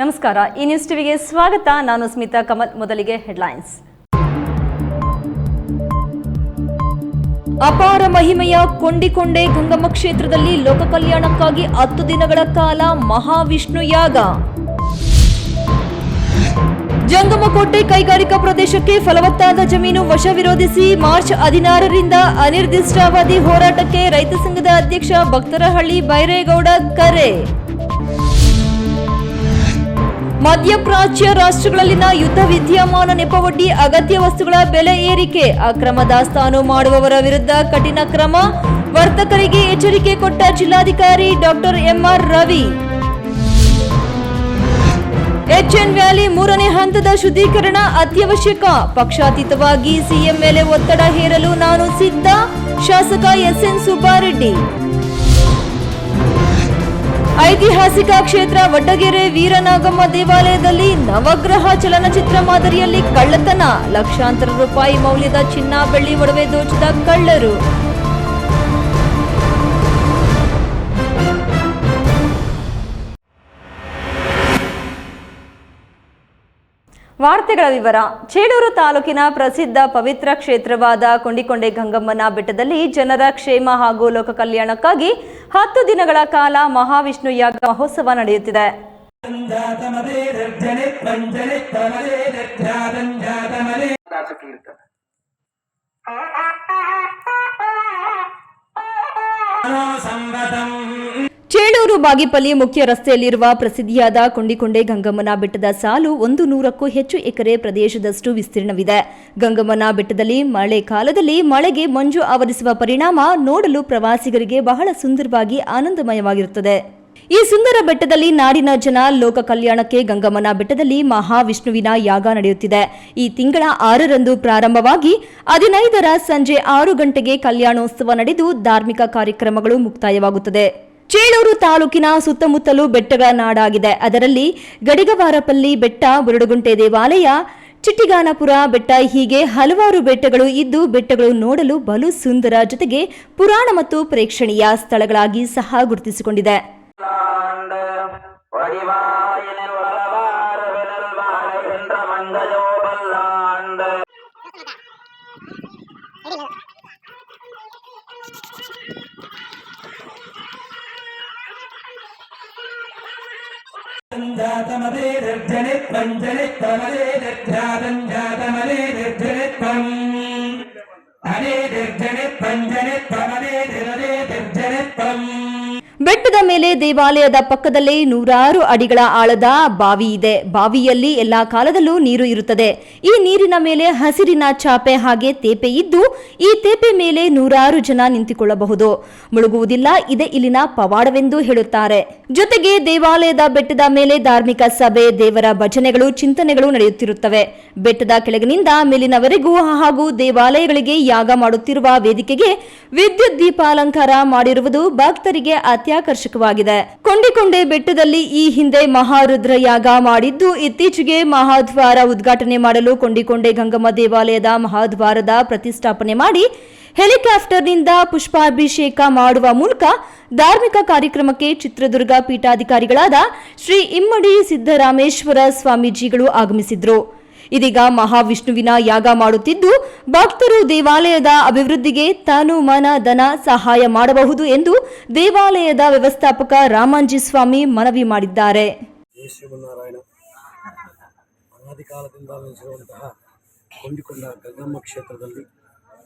ನಮಸ್ಕಾರ. ಈ ನ್ಯೂಸ್ ಟಿವಿಗೆ ಸ್ವಾಗತ. ನಾನು ಸ್ಮಿತಾ ಕಮಲ್. ಮೊದಲಿಗೆ ಹೆಡ್ಲೈನ್ಸ್. ಅಪಾರ ಮಹಿಮೆಯ ಕೊಂಡಿಕೊಂಡೆ ಗಂಗಮ್ಮ ಕ್ಷೇತ್ರದಲ್ಲಿ ಲೋಕ ಕಲ್ಯಾಣಕ್ಕಾಗಿ 10 ದಿನಗಳ ಕಾಲ ಮಹಾವಿಷ್ಣು ಯಾಗ. ಜಂಗಮಕೋಟೆ ಕೈಗಾರಿಕಾ ಪ್ರದೇಶಕ್ಕೆ ಫಲವತ್ತಾದ ಜಮೀನು ವಶ ವಿರೋಧಿಸಿ ಮಾರ್ಚ್ 16ರಿಂದ ಅನಿರ್ದಿಷ್ಟಾವಧಿ ಹೋರಾಟಕ್ಕೆ ರೈತ ಸಂಘದ ಅಧ್ಯಕ್ಷ ಭಕ್ತರಹಳ್ಳಿ ಬೈರೇಗೌಡ ಕರೆ. ಮಧ್ಯಪ್ರಾಚ್ಯ ರಾಷ್ಟ್ರಗಳಲ್ಲಿನ ಯುದ್ಧ ವಿದ್ಯಮಾನ ನೆಪವೊಡ್ಡಿ ಅಗತ್ಯ ವಸ್ತುಗಳ ಬೆಲೆ ಏರಿಕೆ, ಅಕ್ರಮ ದಾಸ್ತಾನು ಮಾಡುವವರ ವಿರುದ್ಧ ಕಠಿಣ ಕ್ರಮ, ವರ್ತಕರಿಗೆ ಎಚ್ಚರಿಕೆ ಕೊಟ್ಟ ಜಿಲ್ಲಾಧಿಕಾರಿ doctor M R Ravi. H N valley 3ನೇ ಹಂತದ ಶುದ್ಧೀಕರಣ ಅತ್ಯವಶ್ಯಕ, ಪಕ್ಷಾತೀತವಾಗಿ ಸಿಎಂ ಮೇಲೆ ಒತ್ತಡ ಹೇರಲು ನಾನು ಸಿದ್ಧ, ಶಾಸಕ ಎಸ್ಎನ್ ಸುಬ್ಬಾರೆಡ್ಡಿ. ಐತಿಹಾಸಿಕ ಕ್ಷೇತ್ರ ವಡ್ಡಗೆರೆ ವೀರನಾಗಮ್ಮ ದೇವಾಲಯದಲ್ಲಿ ನವಗ್ರಹ ಚಲನಚಿತ್ರ ಮಾದರಿಯಲ್ಲಿ ಕಳ್ಳತನ, ಲಕ್ಷಾಂತರ ರೂಪಾಯಿ ಮೌಲ್ಯದ ಚಿನ್ನ ಬೆಳ್ಳಿ ಒಡವೆ ದೋಚಿದ ಕಳ್ಳರು. ವಾರ್ತೆಗಳ ವಿವರ. ಚೇಳೂರು ತಾಲೂಕಿನ ಪ್ರಸಿದ್ಧ ಪವಿತ್ರ ಕ್ಷೇತ್ರವಾದ ಕೊಂಡಿಕೊಂಡೆ ಗಂಗಮ್ಮನ ಬೆಟ್ಟದಲ್ಲಿ ಜನರ ಕ್ಷೇಮ ಹಾಗೂ ಲೋಕ ಕಲ್ಯಾಣಕ್ಕಾಗಿ 10 ದಿನಗಳ ಕಾಲ ಮಹಾವಿಷ್ಣು ಯಾಗ ಮಹೋತ್ಸವ ನಡೆಯುತ್ತಿದೆ. ಚೇಳೂರು ಬಾಗಿಪಲ್ಲಿ ಮುಖ್ಯ ರಸ್ತೆಯಲ್ಲಿರುವ ಪ್ರಸಿದ್ಧಿಯಾದ ಕೊಂಡಿಕೊಂಡೆ ಗಂಗಮ್ಮನ ಬೆಟ್ಟದ ಸಾಲು 100ಕ್ಕೂ ಹೆಚ್ಚು ಎಕರೆ ಪ್ರದೇಶದಷ್ಟು ವಿಸ್ತೀರ್ಣವಿದೆ. ಗಂಗಮ್ಮನ ಬೆಟ್ಟದಲ್ಲಿ ಮಳೆ ಕಾಲದಲ್ಲಿ ಮಳೆಗೆ ಮಂಜು ಆವರಿಸುವ ಪರಿಣಾಮ ನೋಡಲು ಪ್ರವಾಸಿಗರಿಗೆ ಬಹಳ ಸುಂದರವಾಗಿ ಆನಂದಮಯವಾಗಿರುತ್ತದೆ. ಈ ಸುಂದರ ಬೆಟ್ಟದಲ್ಲಿ ನಾಡಿನ ಜನ ಲೋಕ ಕಲ್ಯಾಣಕ್ಕೆ ಗಂಗಮ್ಮನ ಬೆಟ್ಟದಲ್ಲಿ ಮಹಾವಿಷ್ಣುವಿನ ಯಾಗ ನಡೆಯುತ್ತಿದೆ. ಈ ತಿಂಗಳ 6ರಂದು ಪ್ರಾರಂಭವಾಗಿ 15ರ ಸಂಜೆ 6 ಗಂಟೆಗೆ ಕಲ್ಯಾಣೋತ್ಸವ ನಡೆದು ಧಾರ್ಮಿಕ ಕಾರ್ಯಕ್ರಮಗಳು ಮುಕ್ತಾಯವಾಗುತ್ತದೆ. ಚೇಳೂರು ತಾಲೂಕಿನ ಸುತ್ತಮುತ್ತಲೂ ಬೆಟ್ಟಗಳ ನಾಡಾಗಿದೆ. ಅದರಲ್ಲಿ ಗಡಿಗವಾರಪಲ್ಲಿ ಬೆಟ್ಟ, ಬುರುಡುಗುಂಟೆ ದೇವಾಲಯ, ಚಿಟ್ಟಿಗಾನಪುರ ಬೆಟ್ಟ ಹೀಗೆ ಹಲವಾರು ಬೆಟ್ಟಗಳು ಇದ್ದು ಬೆಟ್ಟಗಳು ನೋಡಲು ಬಲು ಸುಂದರ, ಜೊತೆಗೆ ಪುರಾಣ ಮತ್ತು ಪ್ರೇಕ್ಷಣೀಯ ಸ್ಥಳಗಳಾಗಿ ಸಹ ಗುರುತಿಸಿಕೊಂಡಿದೆ. ಬೆಟ್ಟದ ಮೇಲೆ ದೇವಾಲಯದ ಪಕ್ಕದಲ್ಲೇ 100 ಅಡಿಗಳ ಆಳದ ಬಾವಿ ಇದೆ. ಬಾವಿಯಲ್ಲಿ ಎಲ್ಲಾ ಕಾಲದಲ್ಲೂ ನೀರು ಇರುತ್ತದೆ. ಈ ನೀರಿನ ಮೇಲೆ ಹಸಿರಿನ ಚಾಪೆ ಹಾಗೆ ತೇಪೆ ಇದ್ದು ಈ ತೇಪೆ ಮೇಲೆ 100 ಜನ ನಿಂತುಕೊಳ್ಳಬಹುದು. ಮುಳುಗುವುದಿಲ್ಲ. ಇದೇ ಇಲ್ಲಿನ ಪವಾಡವೆಂದು ಹೇಳುತ್ತಾರೆ. ಜೊತೆಗೆ ದೇವಾಲಯದ ಬೆಟ್ಟದ ಮೇಲೆ ಧಾರ್ಮಿಕ ಸಭೆ, ದೇವರ ಭಜನೆಗಳು, ಚಿಂತನೆಗಳು ನಡೆಯುತ್ತಿರುತ್ತವೆ. ಬೆಟ್ಟದ ಕೆಳಗಿನಿಂದ ಮೇಲಿನವರೆಗೂ ಹಾಗೂ ದೇವಾಲಯಗಳಿಗೆ ಯಾಗ ಮಾಡುತ್ತಿರುವ ವೇದಿಕೆಗೆ ವಿದ್ಯುತ್ ದೀಪಾಲಂಕಾರ ಮಾಡಿರುವುದು ಭಕ್ತರಿಗೆ ಅತ್ಯಾಕರ್ಷಕವಾಗಿದೆ. ಕೊಂಡಿಕೊಂಡೆ ಬೆಟ್ಟದಲ್ಲಿ ಈ ಹಿಂದೆ ಮಹಾರುದ್ರ ಯಾಗ ಮಾಡಿದ್ದು, ಇತ್ತೀಚೆಗೆ ಮಹಾದ್ವಾರ ಉದ್ಘಾಟನೆ ಮಾಡಲು ಕೊಂಡಿಕೊಂಡೆ ಗಂಗಮ್ಮ ದೇವಾಲಯದ ಮಹಾದ್ವಾರದ ಪ್ರತಿಷ್ಠಾಪನೆ ಮಾಡಿ ಹೆಲಿಕಾಪ್ಟರ್ನಿಂದ ಪುಷ್ಪಾಭಿಷೇಕ ಮಾಡುವ ಮೂಲಕ ಧಾರ್ಮಿಕ ಕಾರ್ಯಕ್ರಮಕ್ಕೆ ಚಿತ್ರದುರ್ಗ ಪೀಠಾಧಿಕಾರಿಗಳಾದ ಶ್ರೀ ಇಮ್ಮಡಿ ಸಿದ್ದರಾಮೇಶ್ವರ ಸ್ವಾಮೀಜಿಗಳು ಆಗಮಿಸಿದ್ರು. ಇದೀಗ ಮಹಾವಿಷ್ಣುವಿನ ಯಾಗ ಮಾಡುತ್ತಿದ್ದು ಭಕ್ತರು ದೇವಾಲಯದ ಅಭಿವೃದ್ಧಿಗೆ ತಾನು ಮನ ಧನ ಸಹಾಯ ಮಾಡಬಹುದು ಎಂದು ದೇವಾಲಯದ ವ್ಯವಸ್ಥಾಪಕ ರಾಮಾಂಜಿ ಸ್ವಾಮಿ ಮನವಿ ಮಾಡಿದ್ದಾರೆ. ಶ್ರೀಮನ್ನಾರಾಯಣ ಅನಾದಿ ಕಾಲದಿಂದ ನೆಲೆಸಿರುವಂತಹ ಕೊಂಡಿಕೊಂಡ ಗಂಗಮ್ಮ ಕ್ಷೇತ್ರದಲ್ಲಿ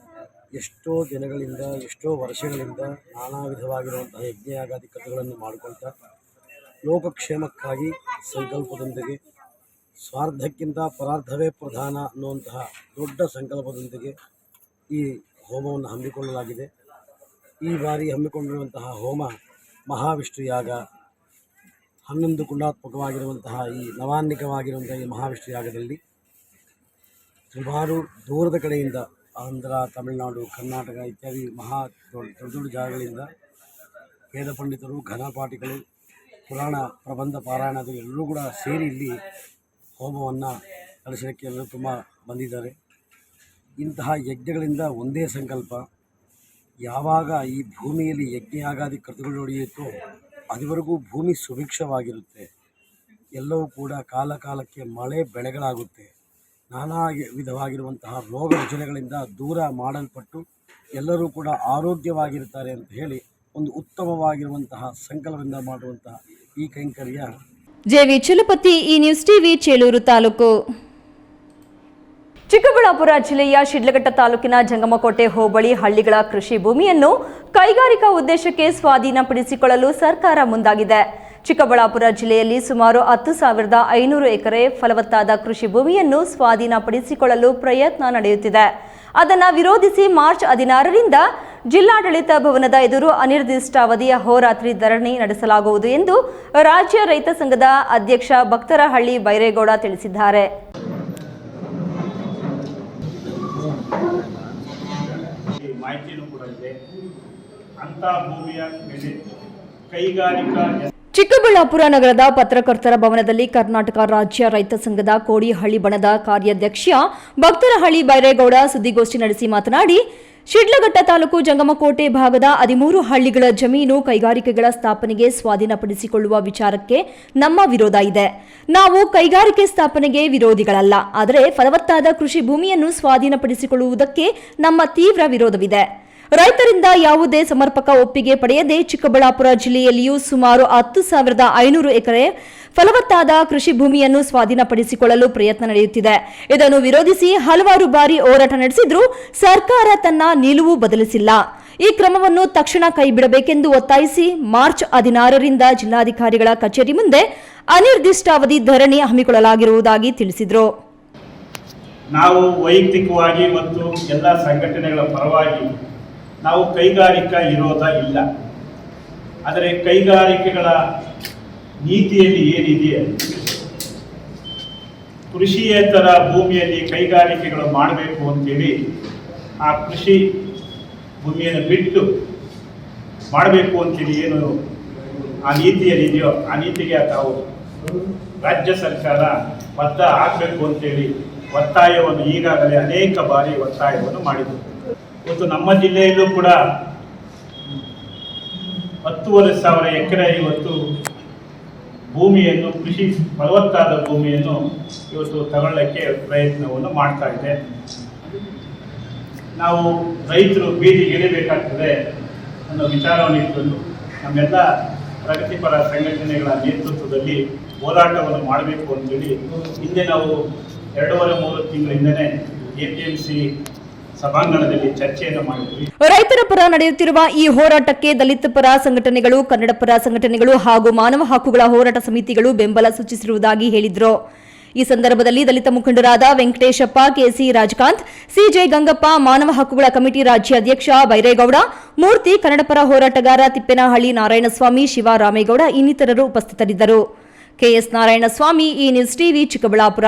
ಎಷ್ಟೋ ದಿನಗಳಿಂದ, ಎಷ್ಟೋ ವರ್ಷಗಳಿಂದ ನಾನಾ ವಿಧವಾಗಿರುವಂತಹ ಯಜ್ಞಯಾಗಾದಿ ಕಥೆಗಳನ್ನು ಮಾಡಿಕೊಳ್ತಾ ಲೋಕಕ್ಷೇಮಕ್ಕಾಗಿ ಸಂಕಲ್ಪದೊಂದಿಗೆ, ಸ್ವಾರ್ಥಕ್ಕಿಂತ ಪರಾರ್ಥವೇ ಪ್ರಧಾನ ಅನ್ನುವಂತಹ ದೊಡ್ಡ ಸಂಕಲ್ಪದೊಂದಿಗೆ ಈ ಹೋಮವನ್ನು ಹಮ್ಮಿಕೊಳ್ಳಲಾಗಿದೆ. ಈ ಬಾರಿ ಹಮ್ಮಿಕೊಂಡಿರುವಂತಹ ಹೋಮ ಮಹಾವಿಷ್ಣು ಯಾಗ 11 ಕುಂಡಾತ್ಮಕವಾಗಿರುವಂತಹ ಈ ನವಾನ್ನಿಕವಾಗಿರುವಂತಹ ಈ ಮಹಾವಿಷ್ಣು ಯಾಗದಲ್ಲಿ ಸುಮಾರು ದೂರದ ಕಡೆಯಿಂದ ಆಂಧ್ರ, ತಮಿಳುನಾಡು, ಕರ್ನಾಟಕ ಇತ್ಯಾದಿ ದೊಡ್ಡ ದೊಡ್ಡ ಜಾಗಗಳಿಂದ ವೇದ ಪಂಡಿತರು, ಘನಪಾಠಿಗಳು, ಪುರಾಣ ಪ್ರಬಂಧ ಪಾರಾಯಣರು ಎಲ್ಲರೂ ಕೂಡ ಸೇರಿ ಇಲ್ಲಿ ಹೋಮವನ್ನು ನಡೆಸಲಿಕ್ಕೆ ಎಲ್ಲರೂ ತುಂಬ ಬಂದಿದ್ದಾರೆ. ಇಂತಹ ಯಜ್ಞಗಳಿಂದ ಒಂದೇ ಸಂಕಲ್ಪ, ಯಾವಾಗ ಈ ಭೂಮಿಯಲ್ಲಿ ಯಜ್ಞಯಾಗಾದಿ ಕೃತುಗಳು ನಡೆಯುತ್ತೋ ಅದುವರೆಗೂ ಭೂಮಿ ಸುಭಿಕ್ಷವಾಗಿರುತ್ತೆ. ಎಲ್ಲವೂ ಕೂಡ ಕಾಲಕ್ಕೆ ಮಳೆ ಬೆಳೆಗಳಾಗುತ್ತೆ. ನಾನಾ ವಿಧವಾಗಿರುವಂತಹ ರೋಗ ರುಜಿನಗಳಿಂದ ದೂರ ಮಾಡಲ್ಪಟ್ಟು ಎಲ್ಲರೂ ಕೂಡ ಆರೋಗ್ಯವಾಗಿರ್ತಾರೆ ಅಂತ ಹೇಳಿ ಒಂದು ಉತ್ತಮವಾಗಿರುವಂತಹ ಸಂಕಲ್ಪದಿಂದ ಮಾಡುವಂತಹ ಈ ಕೈಂಕರ್ಯ. ಜೆವಿ ಚಲಪತಿ, ಈ ನ್ಯೂಸ್ ಟಿವಿ, ಚೇಳೂರು ತಾಲೂಕು. ಚಿಕ್ಕಬಳ್ಳಾಪುರ ಜಿಲ್ಲೆಯ ಶಿಡ್ಲಘಟ್ಟ ತಾಲೂಕಿನ ಜಂಗಮಕೋಟೆ ಹೋಬಳಿ ಹಳ್ಳಿಗಳ ಕೃಷಿ ಭೂಮಿಯನ್ನು ಕೈಗಾರಿಕಾ ಉದ್ದೇಶಕ್ಕೆ ಸ್ವಾಧೀನಪಡಿಸಿಕೊಳ್ಳಲು ಸರ್ಕಾರ ಮುಂದಾಗಿದೆ. ಚಿಕ್ಕಬಳ್ಳಾಪುರ ಜಿಲ್ಲೆಯಲ್ಲಿ ಸುಮಾರು 10,500 ಎಕರೆ ಫಲವತ್ತಾದ ಕೃಷಿ ಭೂಮಿಯನ್ನು ಸ್ವಾಧೀನಪಡಿಸಿಕೊಳ್ಳಲು ಪ್ರಯತ್ನ ನಡೆಯುತ್ತಿದೆ. ಅದನ್ನು ವಿರೋಧಿಸಿ ಮಾರ್ಚ್ 16ರಿಂದ ಜಿಲ್ಲಾಡಳಿತ ಭವನದ ಎದುರು ಅನಿರ್ದಿಷ್ಟಾವಧಿಯ ಹೋರಾತ್ರಿ ಧರಣಿ ನಡೆಸಲಾಗುವುದು ಎಂದು ರಾಜ್ಯ ರೈತ ಸಂಘದ ಅಧ್ಯಕ್ಷ ಭಕ್ತರಹಳ್ಳಿ ಬೈರೇಗೌಡ ತಿಳಿಸಿದ್ದಾರೆ. ಮಾಹಿತಿಯೂ ಕೂಡ ಇದೆ. ಅಂತ ಭೂಮಿಯ ಮೇಲೆ ಕೈಗಾರಿಕಾ ಚಿಕ್ಕಬಳ್ಳಾಪುರ ನಗರದ ಪತ್ರಕರ್ತರ ಭವನದಲ್ಲಿ ಕರ್ನಾಟಕ ರಾಜ್ಯ ರೈತ ಸಂಘದ ಕೋಡಿಹಳ್ಳಿ ಬಣದ ಕಾರ್ಯಾಧ್ಯಕ್ಷ ಭಕ್ತರಹಳ್ಳಿ ಬೈರೇಗೌಡ ಸುದ್ದಿಗೋಷ್ಠಿ ನಡೆಸಿ ಮಾತನಾಡಿ, ಶಿಡ್ಲಘಟ್ಟ ತಾಲೂಕು ಜಂಗಮಕೋಟೆ ಭಾಗದ 13 ಹಳ್ಳಿಗಳ ಜಮೀನು ಕೈಗಾರಿಕೆಗಳ ಸ್ಥಾಪನೆಗೆ ಸ್ವಾಧೀನಪಡಿಸಿಕೊಳ್ಳುವ ವಿಚಾರಕ್ಕೆ ನಮ್ಮ ವಿರೋಧ ಇದೆ. ನಾವು ಕೈಗಾರಿಕೆ ಸ್ಥಾಪನೆಗೆ ವಿರೋಧಿಗಳಲ್ಲ, ಆದರೆ ಫಲವತ್ತಾದ ಕೃಷಿ ಭೂಮಿಯನ್ನು ಸ್ವಾಧೀನಪಡಿಸಿಕೊಳ್ಳುವುದಕ್ಕೆ ನಮ್ಮ ತೀವ್ರ ವಿರೋಧವಿದೆ. ರೈತರಿಂದ ಯಾವುದೇ ಸಮರ್ಪಕ ಒಪ್ಪಿಗೆ ಪಡೆಯದೆ ಚಿಕ್ಕಬಳ್ಳಾಪುರ ಜಿಲ್ಲೆಯಲ್ಲಿಯೂ ಸುಮಾರು 10,500 ಎಕರೆ ಫಲವತ್ತಾದ ಕೃಷಿ ಭೂಮಿಯನ್ನು ಸ್ವಾಧೀನಪಡಿಸಿಕೊಳ್ಳಲು ಪ್ರಯತ್ನ ನಡೆಯುತ್ತಿದೆ. ಇದನ್ನು ವಿರೋಧಿಸಿ ಹಲವಾರು ಬಾರಿ ಹೋರಾಟ ನಡೆಸಿದ್ರೂ ಸರ್ಕಾರ ತನ್ನ ನಿಲುವು ಬದಲಿಸಿಲ್ಲ. ಈ ಕ್ರಮವನ್ನು ತಕ್ಷಣ ಕೈಬಿಡಬೇಕೆಂದು ಒತ್ತಾಯಿಸಿ ಮಾರ್ಚ್ 16ರಿಂದ ಜಿಲ್ಲಾಧಿಕಾರಿಗಳ ಕಚೇರಿ ಮುಂದೆ ಅನಿರ್ದಿಷ್ಟಾವಧಿ ಧರಣಿ ಹಮ್ಮಿಕೊಳ್ಳಲಾಗಿರುವುದಾಗಿ ತಿಳಿಸಿದರು. ನಾವು ವೈಯಕ್ತಿಕವಾಗಿ ಮತ್ತು ಎಲ್ಲ ಸಂಘಟನೆಗಳ ಪರವಾಗಿ ನಾವು ಕೈಗಾರಿಕಾ ವಿರೋಧ ಇಲ್ಲ. ಆದರೆ ಕೈಗಾರಿಕೆಗಳ ನೀತಿಯಲ್ಲಿ ಏನಿದೆ, ಕೃಷಿಯೇತರ ಭೂಮಿಯಲ್ಲಿ ಕೈಗಾರಿಕೆಗಳು ಮಾಡಬೇಕು ಅಂತೇಳಿ ಆ ಕೃಷಿ ಭೂಮಿಯನ್ನು ಬಿಟ್ಟು ಮಾಡಬೇಕು ಅಂತೇಳಿ ಏನು ಆ ನೀತಿಯಲ್ಲಿದೆಯೋ ಆ ನೀತಿಗೆ ತಾವು ರಾಜ್ಯ ಸರ್ಕಾರ ಬದ್ಧ ಆಗಬೇಕು ಅಂತೇಳಿ ಒತ್ತಾಯವನ್ನು ಈಗಾಗಲೇ ಅನೇಕ ಬಾರಿ ಒತ್ತಾಯವನ್ನು ಮಾಡಿದರು. ಇವತ್ತು ನಮ್ಮ ಜಿಲ್ಲೆಯಲ್ಲೂ ಕೂಡ 10,500 ಎಕರೆ ಇವತ್ತು ಭೂಮಿಯನ್ನು ಕೃಷಿ ಫಲವತ್ತಾದ ಭೂಮಿಯನ್ನು ಇವತ್ತು ತಗೊಳ್ಳಕ್ಕೆ ಪ್ರಯತ್ನವನ್ನು ಮಾಡ್ತಾ ಇದೆ. ನಾವು ರೈತರು ಬೀದಿಗೆ ಇಳಿಬೇಕಾಗ್ತದೆ ಅನ್ನೋ ವಿಚಾರವನ್ನು ಇಟ್ಕೊಂಡು ನಮ್ಮೆಲ್ಲ ಪ್ರಗತಿಪರ ಸಂಘಟನೆಗಳ ನೇತೃತ್ವದಲ್ಲಿ ಹೋರಾಟವನ್ನು ಮಾಡಬೇಕು ಅಂತೇಳಿ ಹಿಂದೆ ನಾವು 2.5-3 ತಿಂಗಳಿಂದನೇ APMC ಸಭಾಂಗಣದಲ್ಲಿ ಚರ್ಚೆಯನ್ನು ಮಾಡಿದ್ವಿ. ರೈತರ ಪರ ನಡೆಯುತ್ತಿರುವ ಈ ಹೋರಾಟಕ್ಕೆ ದಲಿತ ಪರ ಸಂಘಟನೆಗಳು, ಕನ್ನಡ ಪರ ಸಂಘಟನೆಗಳು ಹಾಗೂ ಮಾನವ ಹಕ್ಕುಗಳ ಹೋರಾಟ ಸಮಿತಿಗಳು ಬೆಂಬಲ ಸೂಚಿಸಿರುವುದಾಗಿ ಹೇಳಿದರು. ಈ ಸಂದರ್ಭದಲ್ಲಿ ದಲಿತ ಮುಖಂಡರಾದ ವೆಂಕಟೇಶಪ್ಪ, ಕೆಸಿ ರಾಜಕಾಂತ್, ಸಿಜೆ ಗಂಗಪ್ಪ, ಮಾನವ ಹಕ್ಕುಗಳ ಕಮಿಟಿ ರಾಜ್ಯಾಧ್ಯಕ್ಷ ಬೈರೇಗೌಡ ಮೂರ್ತಿ, ಕನ್ನಡ ಪರ ಹೋರಾಟಗಾರ ತಿಪ್ಪೇನಹಳ್ಳಿ ನಾರಾಯಣಸ್ವಾಮಿ, ಶಿವ ರಾಮೇಗೌಡ ಇನ್ನಿತರರು ಉಪಸ್ಥಿತರಿದ್ದರು. ಕೆಎಸ್ ನಾರಾಯಣಸ್ವಾಮಿ, ಈ ನ್ಯೂಸ್ ಟಿವಿ, ಚಿಕ್ಕಬಳ್ಳಾಪುರ.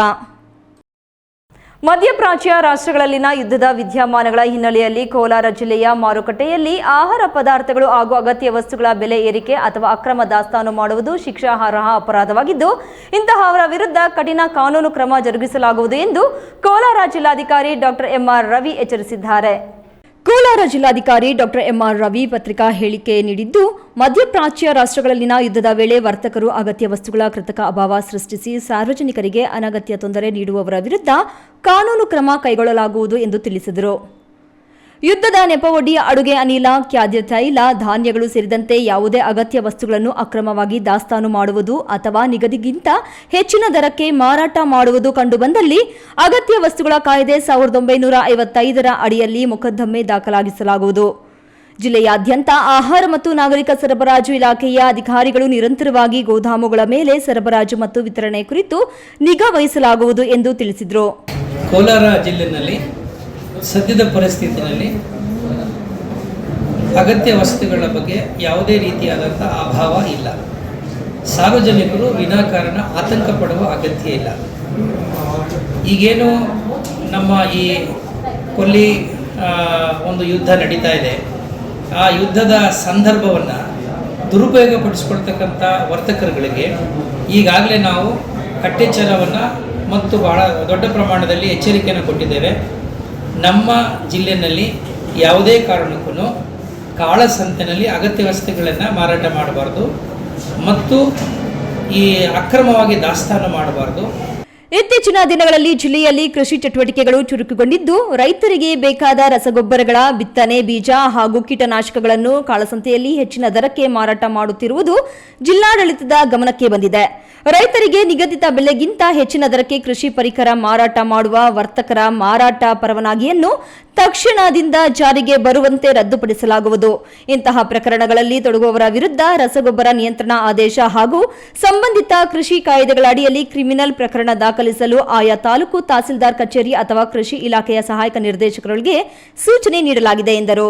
ಮಧ್ಯಪ್ರಾಚ್ಯ ರಾಷ್ಟ್ರಗಳಲ್ಲಿನ ಯುದ್ಧದ ವಿದ್ಯಮಾನಗಳ ಹಿನ್ನೆಲೆಯಲ್ಲಿ ಕೋಲಾರ ಜಿಲ್ಲೆಯ ಮಾರುಕಟ್ಟೆಯಲ್ಲಿ ಆಹಾರ ಪದಾರ್ಥಗಳು ಹಾಗೂ ಅಗತ್ಯ ವಸ್ತುಗಳ ಬೆಲೆ ಏರಿಕೆ ಅಥವಾ ಅಕ್ರಮ ದಾಸ್ತಾನು ಮಾಡುವುದು ಶಿಕ್ಷಾರ್ಹ ಅಪರಾಧವಾಗಿದ್ದು, ಇಂತಹವರ ವಿರುದ್ಧ ಕಠಿಣ ಕಾನೂನು ಕ್ರಮ ಜರುಗಿಸಲಾಗುವುದು ಎಂದು ಕೋಲಾರ ಜಿಲ್ಲಾಧಿಕಾರಿ ಡಾಕ್ಟರ್ ಎಂಆರ್ ರವಿ ಎಚ್ಚರಿಸಿದ್ದಾರೆ. ಕೋಲಾರ ಜಿಲ್ಲಾಧಿಕಾರಿ ಡಾಕ್ಟರ್ ಎಂಆರ್ ರವಿ ಪತ್ರಿಕಾ ಹೇಳಿಕೆ ನೀಡಿದ್ದು, ಮಧ್ಯಪ್ರಾಚ್ಯ ರಾಷ್ಟ್ರಗಳಲ್ಲಿನ ಯುದ್ಧದ ವೇಳೆ ವರ್ತಕರು ಅಗತ್ಯ ವಸ್ತುಗಳ ಕೃತಕ ಅಭಾವ ಸೃಷ್ಟಿಸಿ ಸಾರ್ವಜನಿಕರಿಗೆ ಅನಗತ್ಯ ತೊಂದರೆ ನೀಡುವವರ ವಿರುದ್ಧ ಕಾನೂನು ಕ್ರಮ ಕೈಗೊಳ್ಳಲಾಗುವುದು ಎಂದು ತಿಳಿಸಿದರು. ಯುದ್ಧದ ನೆಪವೊಡ್ಡಿ ಅಡುಗೆ ಅನಿಲ, ಖಾದ್ಯ ತೈಲ, ಧಾನ್ಯಗಳು ಸೇರಿದಂತೆ ಯಾವುದೇ ಅಗತ್ಯ ವಸ್ತುಗಳನ್ನು ಅಕ್ರಮವಾಗಿ ದಾಸ್ತಾನು ಮಾಡುವುದು ಅಥವಾ ನಿಗದಿಗಿಂತ ಹೆಚ್ಚಿನ ದರಕ್ಕೆ ಮಾರಾಟ ಮಾಡುವುದು ಕಂಡುಬಂದಲ್ಲಿ ಅಗತ್ಯ ವಸ್ತುಗಳ ಕಾಯ್ದೆ 1955ರ ಅಡಿಯಲ್ಲಿ ಮೊಕದ್ದಮೆ ದಾಖಲಾಗಿಸಲಾಗುವುದು. ಜಿಲ್ಲೆಯಾದ್ಯಂತ ಆಹಾರ ಮತ್ತು ನಾಗರಿಕ ಸರಬರಾಜು ಇಲಾಖೆಯ ಅಧಿಕಾರಿಗಳು ನಿರಂತರವಾಗಿ ಗೋದಾಮುಗಳ ಮೇಲೆ ಸರಬರಾಜು ಮತ್ತು ವಿತರಣೆ ಕುರಿತು ನಿಗಾ ವಹಿಸಲಾಗುವುದು ಎಂದು ತಿಳಿಸಿದರು. ಕೋಲಾರ ಜಿಲ್ಲೆಯಲ್ಲಿ ಸದ್ಯದ ಪರಿಸ್ಥಿತಿಯಲ್ಲಿ ಅಗತ್ಯ ವಸ್ತುಗಳ ಬಗ್ಗೆ ಯಾವುದೇ ರೀತಿಯಾದಂಥ ಅಭಾವ ಇಲ್ಲ. ಸಾರ್ವಜನಿಕರು ವಿನಾಕಾರಣ ಆತಂಕ ಪಡುವ ಅಗತ್ಯ ಇಲ್ಲ. ಈಗೇನು ನಮ್ಮ ಈ ಕೊಲ್ಲಿ ಒಂದು ಯುದ್ಧ ನಡೀತಾ ಇದೆ, ಆ ಯುದ್ಧದ ಸಂದರ್ಭವನ್ನು ದುರುಪಯೋಗಪಡಿಸ್ಕೊಳ್ತಕ್ಕಂಥ ವರ್ತಕರುಗಳಿಗೆ ಈಗಾಗಲೇ ನಾವು ಕಟ್ಟೆಚ್ಚರವನ್ನು ಮತ್ತು ಬಹಳ ದೊಡ್ಡ ಪ್ರಮಾಣದಲ್ಲಿ ಎಚ್ಚರಿಕೆಯನ್ನು ಕೊಟ್ಟಿದ್ದೇವೆ. ನಮ್ಮ ಜಿಲ್ಲೆಯಲ್ಲಿ ಯಾವುದೇ ಕಾರಣಕ್ಕೂ ಕಾಳಸಂತೆಯಲ್ಲಿ ಅಗತ್ಯ ವಸ್ತುಗಳನ್ನು ಮಾರಾಟ ಮಾಡಬಾರ್ದು ಮತ್ತು ಈ ಅಕ್ರಮವಾಗಿ ದಾಸ್ತಾನು ಮಾಡಬಾರ್ದು. ಇತ್ತೀಚಿನ ದಿನಗಳಲ್ಲಿ ಜಿಲ್ಲೆಯಲ್ಲಿ ಕೃಷಿ ಚಟುವಟಿಕೆಗಳು ಚುರುಕುಗೊಂಡಿದ್ದು ರೈತರಿಗೆ ಬೇಕಾದ ರಸಗೊಬ್ಬರಗಳ ಬಿತ್ತನೆ ಬೀಜ ಹಾಗೂ ಕೀಟನಾಶಕಗಳನ್ನು ಕಾಳಸಂತೆಯಲ್ಲಿ ಹೆಚ್ಚಿನ ದರಕ್ಕೆ ಮಾರಾಟ ಮಾಡುತ್ತಿರುವುದು ಜಿಲ್ಲಾಡಳಿತದ ಗಮನಕ್ಕೆ ಬಂದಿದೆ. ರೈತರಿಗೆ ನಿಗದಿತ ಬೆಲೆಗಿಂತ ಹೆಚ್ಚಿನ ದರಕ್ಕೆ ಕೃಷಿ ಪರಿಕರ ಮಾರಾಟ ಮಾಡುವ ವರ್ತಕರ ಮಾರಾಟ ಪರವಾನಗಿಯನ್ನು ತಕ್ಷಣದಿಂದ ಜಾರಿಗೆ ಬರುವಂತೆ ರದ್ದುಪಡಿಸಲಾಗುವುದು. ಇಂತಹ ಪ್ರಕರಣಗಳಲ್ಲಿ ತೊಡಗುವವರ ವಿರುದ್ಧ ರಸಗೊಬ್ಬರ ನಿಯಂತ್ರಣ ಆದೇಶ ಹಾಗೂ ಸಂಬಂಧಿತ ಕೃಷಿ ಕಾಯ್ದೆಗಳ ಅಡಿಯಲ್ಲಿ ಕ್ರಿಮಿನಲ್ ಪ್ರಕರಣ ದಾಖಲಿಸಲು ಆಯಾ ತಾಲೂಕು ತಹಸೀಲ್ದಾರ್ ಕಚೇರಿ ಅಥವಾ ಕೃಷಿ ಇಲಾಖೆಯ ಸಹಾಯಕ ನಿರ್ದೇಶಕರಿಗೆ ಸೂಚನೆ ನೀಡಲಾಗಿದೆ ಎಂದರು.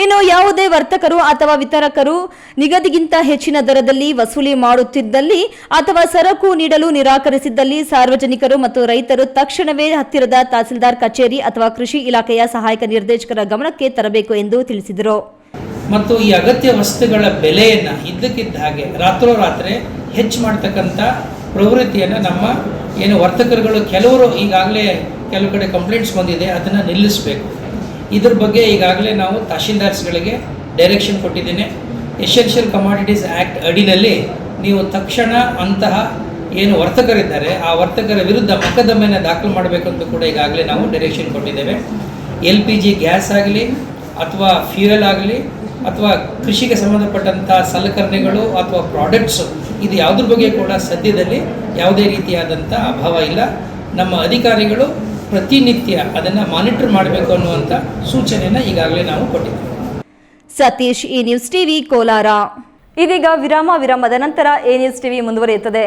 ಇನ್ನು ಯಾವುದೇ ವರ್ತಕರು ಅಥವಾ ವಿತರಕರು ನಿಗದಿಗಿಂತ ಹೆಚ್ಚಿನ ದರದಲ್ಲಿ ವಸೂಲಿ ಮಾಡುತ್ತಿದ್ದಲ್ಲಿ ಅಥವಾ ಸರಕು ನೀಡಲು ನಿರಾಕರಿಸಿದ್ದಲ್ಲಿ ಸಾರ್ವಜನಿಕರು ಮತ್ತು ರೈತರು ತಕ್ಷಣವೇ ಹತ್ತಿರದ ತಹಸೀಲ್ದಾರ್ ಕಚೇರಿ ಅಥವಾ ಕೃಷಿ ಇಲಾಖೆಯ ಸಹಾಯಕ ನಿರ್ದೇಶಕರ ಗಮನಕ್ಕೆ ತರಬೇಕು ಎಂದು ತಿಳಿಸಿದರು. ಮತ್ತು ಈ ಅಗತ್ಯ ವಸ್ತುಗಳ ಬೆಲೆಯನ್ನು ಇದ್ದಕ್ಕಿದ್ದ ಹಾಗೆ ರಾತ್ರೋರಾತ್ರಿ ಹೆಚ್ಚು ಮಾಡ್ತಕ್ಕಂಥ ಪ್ರವೃತ್ತಿಯನ್ನು ನಮ್ಮ ಏನು ವರ್ತಕರುಗಳು ಕೆಲವರು ಈಗಾಗಲೇ ಕೆಲವು ಕಡೆ ಕಂಪ್ಲೇಂಟ್ಸ್ ಬಂದಿದೆ, ಅದನ್ನು ನಿಲ್ಲಿಸಬೇಕು. ಇದ್ರ ಬಗ್ಗೆ ಈಗಾಗಲೇ ನಾವು ತಹಶೀಲ್ದಾರ್ಸ್ಗಳಿಗೆ ಡೈರೆಕ್ಷನ್ ಕೊಟ್ಟಿದ್ದೇನೆ. ಎಸೆನ್ಷಿಯಲ್ ಕಮಾಡಿಟೀಸ್ ಆ್ಯಕ್ಟ್ ಅಡಿನಲ್ಲಿ ನೀವು ತಕ್ಷಣ ಅಂತಹ ಏನು ವರ್ತಕರಿದ್ದಾರೆ ಆ ವರ್ತಕರ ವಿರುದ್ಧ ಮೊಕದ್ದಮೆಯನ್ನು ದಾಖಲು ಮಾಡಬೇಕಂತ ಕೂಡ ಈಗಾಗಲೇ ನಾವು ಡೈರೆಕ್ಷನ್ ಕೊಟ್ಟಿದ್ದೇವೆ. LPG ಗ್ಯಾಸ್ ಆಗಲಿ ಅಥವಾ ಫ್ಯೂಯಲ್ ಆಗಲಿ ಅಥವಾ ಕೃಷಿಗೆ ಸಂಬಂಧಪಟ್ಟಂಥ ಸಲಕರಣೆಗಳು ಅಥವಾ ಪ್ರಾಡಕ್ಟ್ಸು ಇದು ಯಾವುದ್ರ ಬಗ್ಗೆ ಕೂಡ ಸದ್ಯದಲ್ಲಿ ಯಾವುದೇ ರೀತಿಯಾದಂಥ ಅಭಾವ ಇಲ್ಲ. ನಮ್ಮ ಅಧಿಕಾರಿಗಳು ಪ್ರತಿನಿತ್ಯ ಅದನ್ನು ಮಾನಿಟರ್ ಮಾಡಬೇಕು ಅನ್ನುವಂಥ ಸೂಚನೆಯನ್ನು ಈಗಾಗಲೇ ನಾವು ಕೊಟ್ಟಿದ್ದೇವೆ. ಸತೀಶ್, ಈ ನ್ಯೂಸ್ ಟಿವಿ, ಕೋಲಾರ. ಇದೀಗ ವಿರಾಮದ ನಂತರ ಎ ನ್ಯೂಸ್ ಟಿವಿ ಮುಂದುವರಿಯುತ್ತದೆ.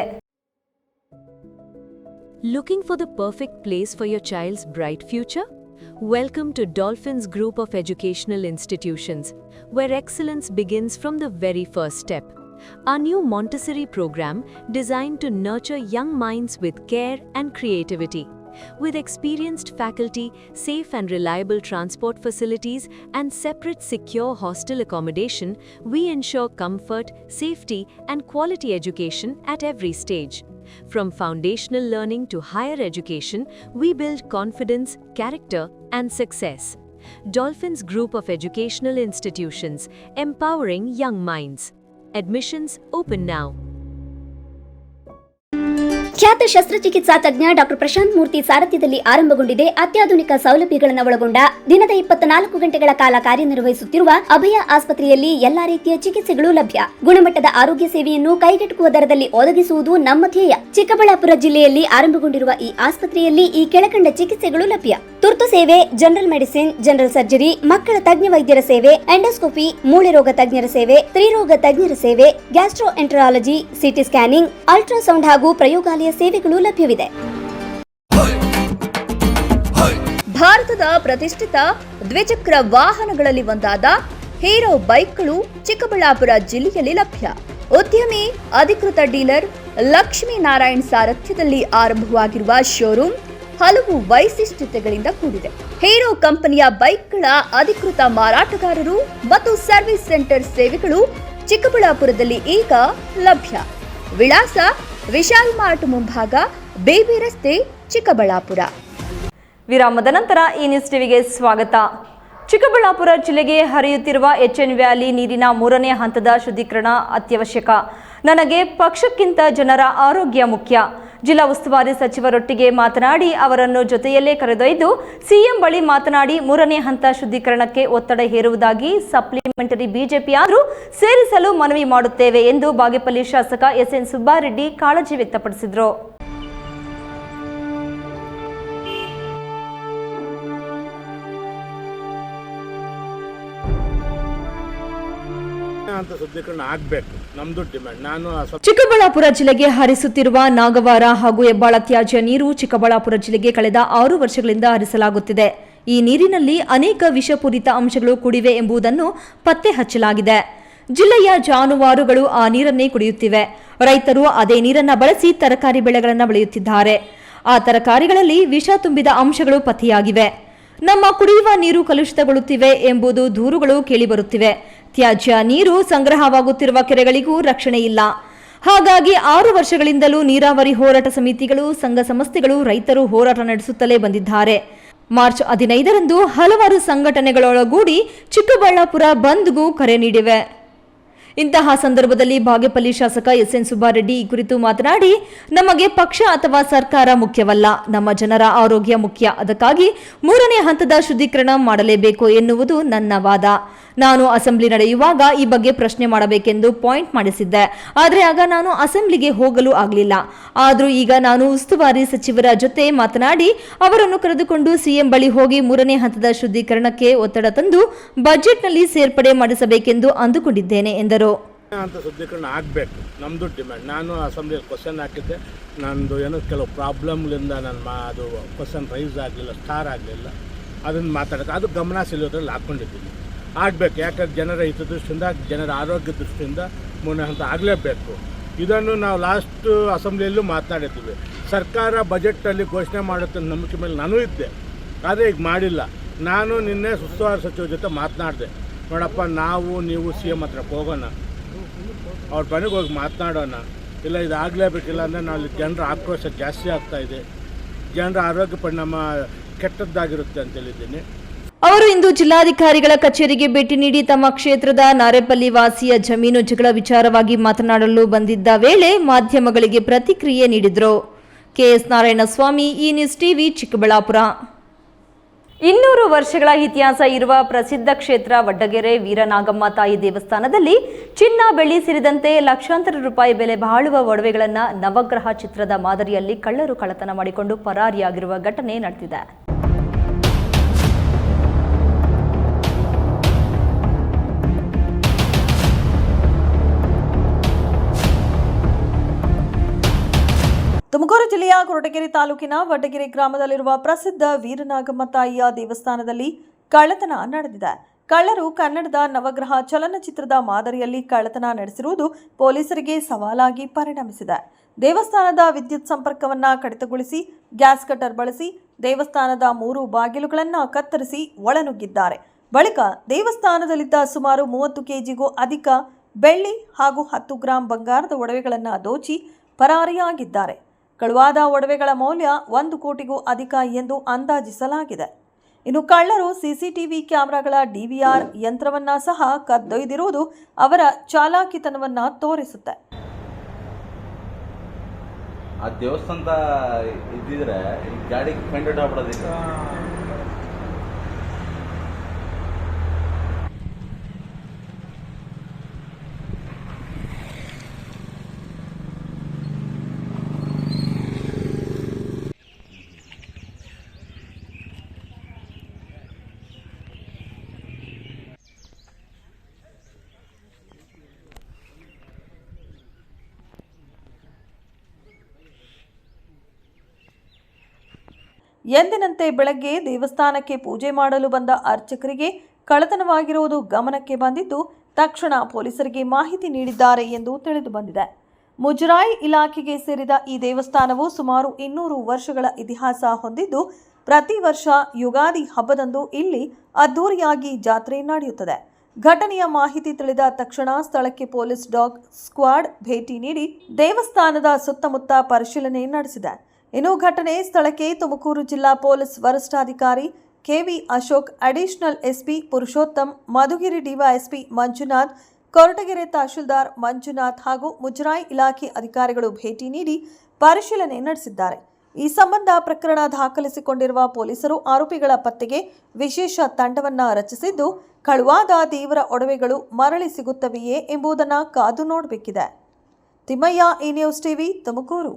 Looking for the perfect place for your child's bright future? Welcome to Dolphins Group of Educational Institutions, where excellence begins from the very first step. Our new Montessori program designed to nurture young minds with care and creativity. With experienced faculty, safe and reliable transport facilities, and separate secure hostel accommodation, we ensure comfort, safety, and quality education at every stage. From foundational learning to higher education, we build confidence, character, and success. Dolphins Group of Educational Institutions, empowering young minds. Admissions open now. ಖ್ಯಾತ ಶಸ್ತ್ರಚಿಕಿತ್ಸಾ ತಜ್ಞ doctor Prashant ಮೂರ್ತಿ ಸಾರಥ್ಯದಲ್ಲಿ ಆರಂಭಗೊಂಡಿದೆ ಅತ್ಯಾಧುನಿಕ ಸೌಲಭ್ಯಗಳನ್ನು ಒಳಗೊಂಡ ದಿನದ 24 ಗಂಟೆಗಳ ಕಾಲ ಕಾರ್ಯನಿರ್ವಹಿಸುತ್ತಿರುವ ಅಭಯ ಆಸ್ಪತ್ರೆಯಲ್ಲಿ ಎಲ್ಲಾ ರೀತಿಯ ಚಿಕಿತ್ಸೆಗಳು ಲಭ್ಯ. ಗುಣಮಟ್ಟದ ಆರೋಗ್ಯ ಸೇವೆಯನ್ನು ಕೈಗೆಟುಕುವ ದರದಲ್ಲಿ ಒದಗಿಸುವುದು ನಮ್ಮ ಧ್ಯೇಯ. ಚಿಕ್ಕಬಳ್ಳಾಪುರ ಜಿಲ್ಲೆಯಲ್ಲಿ ಆರಂಭಗೊಂಡಿರುವ ಈ ಆಸ್ಪತ್ರೆಯಲ್ಲಿ ಈ ಕೆಳಕಂಡ ಚಿಕಿತ್ಸೆಗಳು ಲಭ್ಯ: ತುರ್ತು ಸೇವೆ, ಜನರಲ್ ಮೆಡಿಸಿನ್, ಜನರಲ್ ಸರ್ಜರಿ, ಮಕ್ಕಳ ತಜ್ಞ ವೈದ್ಯರ ಸೇವೆ, ಎಂಡೋಸ್ಕೋಪಿ, ಮೂಳೆ ರೋಗ ತಜ್ಞರ ಸೇವೆ, ಸ್ತ್ರೀರೋಗ ತಜ್ಞರ ಸೇವೆ, gastro enterology, CT scanning, ultrasound ಹಾಗೂ ಪ್ರಯೋಗಾಲಯ ಸೇವೆಗಳು ಲಭ್ಯವಿದೆ. ಭಾರತದ ಪ್ರತಿಷ್ಠಿತ ದ್ವಿಚಕ್ರ ವಾಹನಗಳಲ್ಲಿ ಒಂದಾದ ಹೀರೋ ಬೈಕ್ಗಳು ಚಿಕ್ಕಬಳ್ಳಾಪುರ ಜಿಲ್ಲೆಯಲ್ಲಿ ಲಭ್ಯ. ಉದ್ಯಮಿ ಅಧಿಕೃತ ಡೀಲರ್ ಲಕ್ಷ್ಮೀನಾರಾಯಣ್ ಸಾರಥ್ಯದಲ್ಲಿ ಆರಂಭವಾಗಿರುವ ಶೋರೂಮ್ ಹಲವು ವೈಶಿಷ್ಟ್ಯತೆಗಳಿಂದ ಕೂಡಿದೆ. ಹೀರೋ ಕಂಪನಿಯ ಬೈಕ್ಗಳ ಅಧಿಕೃತ ಮಾರಾಟಗಾರರು ಮತ್ತು ಸರ್ವಿಸ್ ಸೆಂಟರ್ ಸೇವೆಗಳು ಚಿಕ್ಕಬಳ್ಳಾಪುರದಲ್ಲಿ ಈಗ ಲಭ್ಯ. ವಿಳಾಸ: ವಿಶಾಲ್ ಮಾರ್ಟ್ ಮುಂಭಾಗ, ಬೇಬಿ ರಸ್ತೆ, ಚಿಕ್ಕಬಳ್ಳಾಪುರ. ವಿರಾಮದ ನಂತರ ಈ ನ್ಯೂಸ್ ಟಿವಿಗೆ ಸ್ವಾಗತ. ಚಿಕ್ಕಬಳ್ಳಾಪುರ ಜಿಲ್ಲೆಗೆ ಹರಿಯುತ್ತಿರುವ HN ವ್ಯಾಲಿ ನೀರಿನ 3ನೇ ಹಂತದ ಶುದ್ಧೀಕರಣ ಅತ್ಯವಶ್ಯಕ. ನನಗೆ ಪಕ್ಷಕ್ಕಿಂತ ಜನರ ಆರೋಗ್ಯ ಮುಖ್ಯ. ಜಿಲ್ಲಾ ಉಸ್ತುವಾರಿ ಸಚಿವರೊಟ್ಟಿಗೆ ಮಾತನಾಡಿ ಅವರನ್ನು ಜೊತೆಯಲ್ಲೇ ಕರೆದೊಯ್ದು ಸಿಎಂ ಬಳಿ ಮಾತನಾಡಿ 3ನೇ ಹಂತ ಶುದ್ಧೀಕರಣಕ್ಕೆ ಒತ್ತಡ ಹೇರುವುದಾಗಿ ಸಪ್ಲಿಮೆಂಟರಿ ಬಿಜೆಪಿ ಆದರೂ ಸೇರಿಸಲು ಮನವಿ ಮಾಡುತ್ತೇವೆ ಎಂದು ಬಾಗೇಪಲ್ಲಿ ಶಾಸಕ SN ಸುಬ್ಬಾರೆಡ್ಡಿ ಕಾಳಜಿ ವ್ಯಕ್ತಪಡಿಸಿದರು. ಚಿಕ್ಕಬಳ್ಳಾಪುರ ಜಿಲ್ಲೆಗೆ ಹರಿಸುತ್ತಿರುವ ನಾಗವಾರ ಹಾಗೂ ಹೆಬ್ಬಾಳ ತ್ಯಾಜ್ಯ ನೀರು ಚಿಕ್ಕಬಳ್ಳಾಪುರ ಜಿಲ್ಲೆಗೆ ಕಳೆದ 6 ವರ್ಷಗಳಿಂದ ಹರಿಸಲಾಗುತ್ತಿದೆ. ಈ ನೀರಿನಲ್ಲಿ ಅನೇಕ ವಿಷಪೂರಿತ ಅಂಶಗಳು ಕೂಡಿವೆ ಎಂಬುದನ್ನು ಪತ್ತೆ ಹಚ್ಚಲಾಗಿದೆ. ಜಿಲ್ಲೆಯ ಜಾನುವಾರುಗಳು ಆ ನೀರನ್ನೇ ಕುಡಿಯುತ್ತಿವೆ. ರೈತರು ಅದೇ ನೀರನ್ನು ಬಳಸಿ ತರಕಾರಿ ಬೆಳೆಗಳನ್ನು ಬೆಳೆಯುತ್ತಿದ್ದಾರೆ. ಆ ತರಕಾರಿಗಳಲ್ಲಿ ವಿಷ ತುಂಬಿದ ಅಂಶಗಳು ಪತ್ತೆಯಾಗಿವೆ. ನಮ್ಮ ಕುಡಿಯುವ ನೀರು ಕಲುಷಿತಗೊಳ್ಳುತ್ತಿವೆ ಎಂಬುದು ದೂರುಗಳು ಕೇಳಿಬರುತ್ತಿವೆ. ತ್ಯಾಜ್ಯ ನೀರು ಸಂಗ್ರಹವಾಗುತ್ತಿರುವ ಕೆರೆಗಳಿಗೂ ರಕ್ಷಣೆ ಇಲ್ಲ. ಹಾಗಾಗಿ 6 ವರ್ಷಗಳಿಂದಲೂ ನೀರಾವರಿ ಹೋರಾಟ ಸಮಿತಿಗಳು, ಸಂಘ ಸಂಸ್ಥೆಗಳು, ರೈತರು ಹೋರಾಟ ನಡೆಸುತ್ತಲೇ ಬಂದಿದ್ದಾರೆ. ಮಾರ್ಚ್ 15ರಂದು ಹಲವಾರು ಸಂಘಟನೆಗಳೊಳಗೂಡಿ ಚಿಕ್ಕಬಳ್ಳಾಪುರ ಬಂದ್ಗೂ ಕರೆ ನೀಡಿವೆ. ಇಂತಹ ಸಂದರ್ಭದಲ್ಲಿ ಬಾಗೇಪಲ್ಲಿ ಶಾಸಕ ಎಸ್ಎನ್ ಸುಬ್ಬಾರೆಡ್ಡಿ ಈ ಕುರಿತು ಮಾತನಾಡಿ, ನಮಗೆ ಪಕ್ಷ ಅಥವಾ ಸರ್ಕಾರ ಮುಖ್ಯವಲ್ಲ, ನಮ್ಮ ಜನರ ಆರೋಗ್ಯ ಮುಖ್ಯ. ಅದಕ್ಕಾಗಿ 3ನೇ ಹಂತದ ಶುದ್ಧೀಕರಣ ಮಾಡಲೇಬೇಕು ಎನ್ನುವುದು ನನ್ನ ವಾದ. ನಾನು ಅಸೆಂಬ್ಲಿ ನಡೆಯುವಾಗ ಈ ಬಗ್ಗೆ ಪ್ರಶ್ನೆ ಮಾಡಬೇಕೆಂದು ಪಾಯಿಂಟ್ ಮಾಡಿಸಿದ್ದೆ. ಆದರೆ ಆಗ ನಾನು ಅಸೆಂಬ್ಲಿಗೆ ಹೋಗಲು ಆಗಲಿಲ್ಲ. ಆದರೂ ಈಗ ನಾನು ಉಸ್ತುವಾರಿ ಸಚಿವರ ಜೊತೆ ಮಾತನಾಡಿ ಅವರನ್ನು ಕರೆದುಕೊಂಡು ಸಿಎಂ ಬಳಿ ಹೋಗಿ 3ನೇ ಹಂತದ ಶುದ್ಧೀಕರಣಕ್ಕೆ ಒತ್ತಡ ತಂದು ಬಜೆಟ್ನಲ್ಲಿ ಸೇರ್ಪಡೆ ಮಾಡಿಸಬೇಕೆಂದು ಅಂದುಕೊಂಡಿದ್ದೇನೆ ಎಂದರು. ಅಂತ ಶುದ್ಧೀಕರಣ ಆಗಬೇಕು, ನಮ್ಮದು ಡಿಮ್ಯಾಂಡ್. ನಾನು ಅಸೆಂಬ್ಲಿಯಲ್ಲಿ ಕ್ವಶನ್ ಹಾಕಿದ್ದೆ, ನಂದು ಏನೋ ಕೆಲವು ಪ್ರಾಬ್ಲಮ್ಲಿಂದ ಅದು ಕ್ವಶನ್ ರೈಸ್ ಆಗಲಿಲ್ಲ, ಸ್ಟಾರ್ ಆಗಲಿಲ್ಲ. ಅದನ್ನು ಮಾತಾಡೋಕ್ಕೆ ಅದು ಗಮನ ಸೆಳೆಯೋದ್ರಲ್ಲಿ ಹಾಕ್ಕೊಂಡಿದ್ದೀನಿ. ಆಗಬೇಕು, ಯಾಕಂದ್ರೆ ಜನರ ಹಿತದೃಷ್ಟಿಯಿಂದ, ಜನರ ಆರೋಗ್ಯ ದೃಷ್ಟಿಯಿಂದ 3ನೇ ಹಂತ ಆಗಲೇಬೇಕು. ಇದನ್ನು ನಾವು ಲಾಸ್ಟ್ ಅಸೆಂಬ್ಲಿಯಲ್ಲೂ ಮಾತನಾಡಿದ್ದೀವಿ. ಸರ್ಕಾರ ಬಜೆಟಲ್ಲಿ ಘೋಷಣೆ ಮಾಡುತ್ತೆ ನಂಬಿಕೆ ಮೇಲೆ ನಾನು ಇದ್ದೆ, ಆದರೆ ಈಗ ಮಾಡಿಲ್ಲ. ನಾನು ನಿನ್ನೆ ಉಸ್ತುವಾರಿ ಸಚಿವರ ಜೊತೆ ಮಾತನಾಡಿದೆ. ನೋಡಪ್ಪ, ನೀವು CM ಹತ್ರಕ್ಕೆ ಹೋಗೋಣ, ಅವ್ರ ಮನೆಗೆ ಹೋಗಿ ಮಾತನಾಡೋಣ. ಇಲ್ಲ, ಇದು ಆಗಲೇಬೇಕಿಲ್ಲ ಅಂದರೆ ನಾವು ಜನರ ಆಕ್ರೋಶ ಜಾಸ್ತಿ ಆಗ್ತಾಯಿದೆ, ಜನರ ಆರೋಗ್ಯ ಪರಿಣಾಮ ಕೆಟ್ಟದ್ದಾಗಿರುತ್ತೆ ಅಂತೇಳಿದ್ದೀನಿ. ಅವರು ಇಂದು ಜಿಲ್ಲಾಧಿಕಾರಿಗಳ ಕಚೇರಿಗೆ ಭೇಟಿ ನೀಡಿ ತಮ್ಮ ಕ್ಷೇತ್ರದ ನಾರೇಪಲ್ಲಿ ವಾಸಿಯ ಜಮೀನು ಜಗಳ ವಿಚಾರವಾಗಿ ಮಾತನಾಡಲು ಬಂದಿದ್ದ ವೇಳೆ ಮಾಧ್ಯಮಗಳಿಗೆ ಪ್ರತಿಕ್ರಿಯೆ ನೀಡಿದರು. ಕೆಎಸ್ ನಾರಾಯಣಸ್ವಾಮಿ, ಈ ನ್ಯೂಸ್ ಟಿವಿ, ಚಿಕ್ಕಬಳ್ಳಾಪುರ. 200 ವರ್ಷಗಳ ಇತಿಹಾಸ ಇರುವ ಪ್ರಸಿದ್ಧ ಕ್ಷೇತ್ರ ವಡ್ಡಗೆರೆ ವೀರನಾಗಮ್ಮ ತಾಯಿ ದೇವಸ್ಥಾನದಲ್ಲಿ ಚಿನ್ನ, ಬೆಳ್ಳಿ ಸೇರಿದಂತೆ ಲಕ್ಷಾಂತರ ರೂಪಾಯಿ ಬೆಲೆ ಬಾಳುವ ಒಡವೆಗಳನ್ನು ನವಗ್ರಹ ಚಿತ್ರದ ಮಾದರಿಯಲ್ಲಿ ಕಳ್ಳರು ಕಳ್ಳತನ ಮಾಡಿಕೊಂಡು ಪರಾರಿಯಾಗಿರುವ ಘಟನೆ ನಡೆದಿದೆ. ತುಮಕೂರು ಜಿಲ್ಲೆಯ ಕೊರಟಗೆರೆ ತಾಲೂಕಿನ ವಡ್ಡಗೆರೆ ಗ್ರಾಮದಲ್ಲಿರುವ ಪ್ರಸಿದ್ಧ ವೀರನಾಗಮ್ಮ ತಾಯಿಯ ದೇವಸ್ಥಾನದಲ್ಲಿ ಕಳ್ಳತನ ನಡೆದಿದೆ. ಕಳ್ಳರು ಕನ್ನಡದ ನವಗ್ರಹ ಚಲನಚಿತ್ರದ ಮಾದರಿಯಲ್ಲಿ ಕಳ್ಳತನ ನಡೆಸಿರುವುದು ಪೊಲೀಸರಿಗೆ ಸವಾಲಾಗಿ ಪರಿಣಮಿಸಿದೆ. ದೇವಸ್ಥಾನದ ವಿದ್ಯುತ್ ಸಂಪರ್ಕವನ್ನು ಕಡಿತಗೊಳಿಸಿ ಗ್ಯಾಸ್ ಕಟರ್ ಬಳಸಿ ದೇವಸ್ಥಾನದ 3 ಬಾಗಿಲುಗಳನ್ನು ಕತ್ತರಿಸಿ ಒಳನುಗ್ಗಿದ್ದಾರೆ. ಬಳಿಕ ದೇವಸ್ಥಾನದಲ್ಲಿದ್ದ ಸುಮಾರು 30 ಕೆಜಿಗೂ ಅಧಿಕ ಬೆಳ್ಳಿ ಹಾಗೂ 10 ಗ್ರಾಂ ಬಂಗಾರದ ಒಡವೆಗಳನ್ನು ದೋಚಿ ಪರಾರಿಯಾಗಿದ್ದಾರೆ. ಕಳುವಾದ ಒಡವೆಗಳ ಮೌಲ್ಯ 1 ಕೋಟಿಗೂ ಅಧಿಕ ಎಂದು ಅಂದಾಜಿಸಲಾಗಿದೆ. ಇನ್ನು ಕಳ್ಳರು ಸಿಸಿಟಿವಿ ಕ್ಯಾಮೆರಾಗಳ DVR ಯಂತ್ರವನ್ನ ಸಹ ಕದ್ದೊಯ್ದಿರುವುದು ಅವರ ಚಾಲಾಕಿತನವನ್ನ ತೋರಿಸುತ್ತೆ. ಆ ದೇವಸ್ಥಾನದ ಇದ್ದಿದ್ರೆ ಗಾಡಿ ಕಂಡು ಆಗ್ಬಿಡೋದಿಲ್ಲ. ಎಂದಿನಂತೆ ಬೆಳಗ್ಗೆ ದೇವಸ್ಥಾನಕ್ಕೆ ಪೂಜೆ ಮಾಡಲು ಬಂದ ಅರ್ಚಕರಿಗೆ ಕಳ್ಳತನವಾಗಿರುವುದು ಗಮನಕ್ಕೆ ಬಂದಿದ್ದು, ತಕ್ಷಣ ಪೊಲೀಸರಿಗೆ ಮಾಹಿತಿ ನೀಡಿದ್ದಾರೆ ಎಂದು ತಿಳಿದು ಬಂದಿದೆ. ಮುಜರಾಯಿ ಇಲಾಖೆಗೆ ಸೇರಿದ ಈ ದೇವಸ್ಥಾನವು ಸುಮಾರು 200 ವರ್ಷಗಳ ಇತಿಹಾಸ ಹೊಂದಿದ್ದು, ಪ್ರತಿ ವರ್ಷ ಯುಗಾದಿ ಹಬ್ಬದಂದು ಇಲ್ಲಿ ಅದ್ದೂರಿಯಾಗಿ ಜಾತ್ರೆ ನಡೆಯುತ್ತದೆ. ಘಟನೆಯ ಮಾಹಿತಿ ತಿಳಿದ ತಕ್ಷಣ ಸ್ಥಳಕ್ಕೆ ಪೊಲೀಸ್ ಡಾಗ್ ಸ್ಕ್ವಾಡ್ ಭೇಟಿ ನೀಡಿ ದೇವಸ್ಥಾನದ ಸುತ್ತಮುತ್ತ ಪರಿಶೀಲನೆ ನಡೆಸಿದೆ. ಇನ್ನು ಘಟನೆ ಸ್ಥಳಕ್ಕೆ ತುಮಕೂರು ಜಿಲ್ಲಾ ಪೊಲೀಸ್ ವರಿಷ್ಠಾಧಿಕಾರಿ KV Ashok, additional SP Purushottam, Madhugiri DYSP Manjunath, Koratagere tahsildar Manjunath ಹಾಗೂ ಮುಜರಾಯಿ ಇಲಾಖೆ ಅಧಿಕಾರಿಗಳು ಭೇಟಿ ನೀಡಿ ಪರಿಶೀಲನೆ ನಡೆಸಿದ್ದಾರೆ. ಈ ಸಂಬಂಧ ಪ್ರಕರಣ ದಾಖಲಿಸಿಕೊಂಡಿರುವ ಪೊಲೀಸರು ಆರೋಪಿಗಳ ಪತ್ತೆಗೆ ವಿಶೇಷ ತಂಡವನ್ನ ರಚಿಸಿದ್ದು, ಕಳುವಾದ ದೇವರ ಒಡವೆಗಳು ಮರಳಿ ಸಿಗುತ್ತವೆಯೇ ಎಂಬುದನ್ನು ಕಾದು ನೋಡಬೇಕಿದೆ. ತಿಮ್ಮಯ್ಯ, ಈ ನ್ಯೂಸ್ ಟಿವಿ, ತುಮಕೂರು.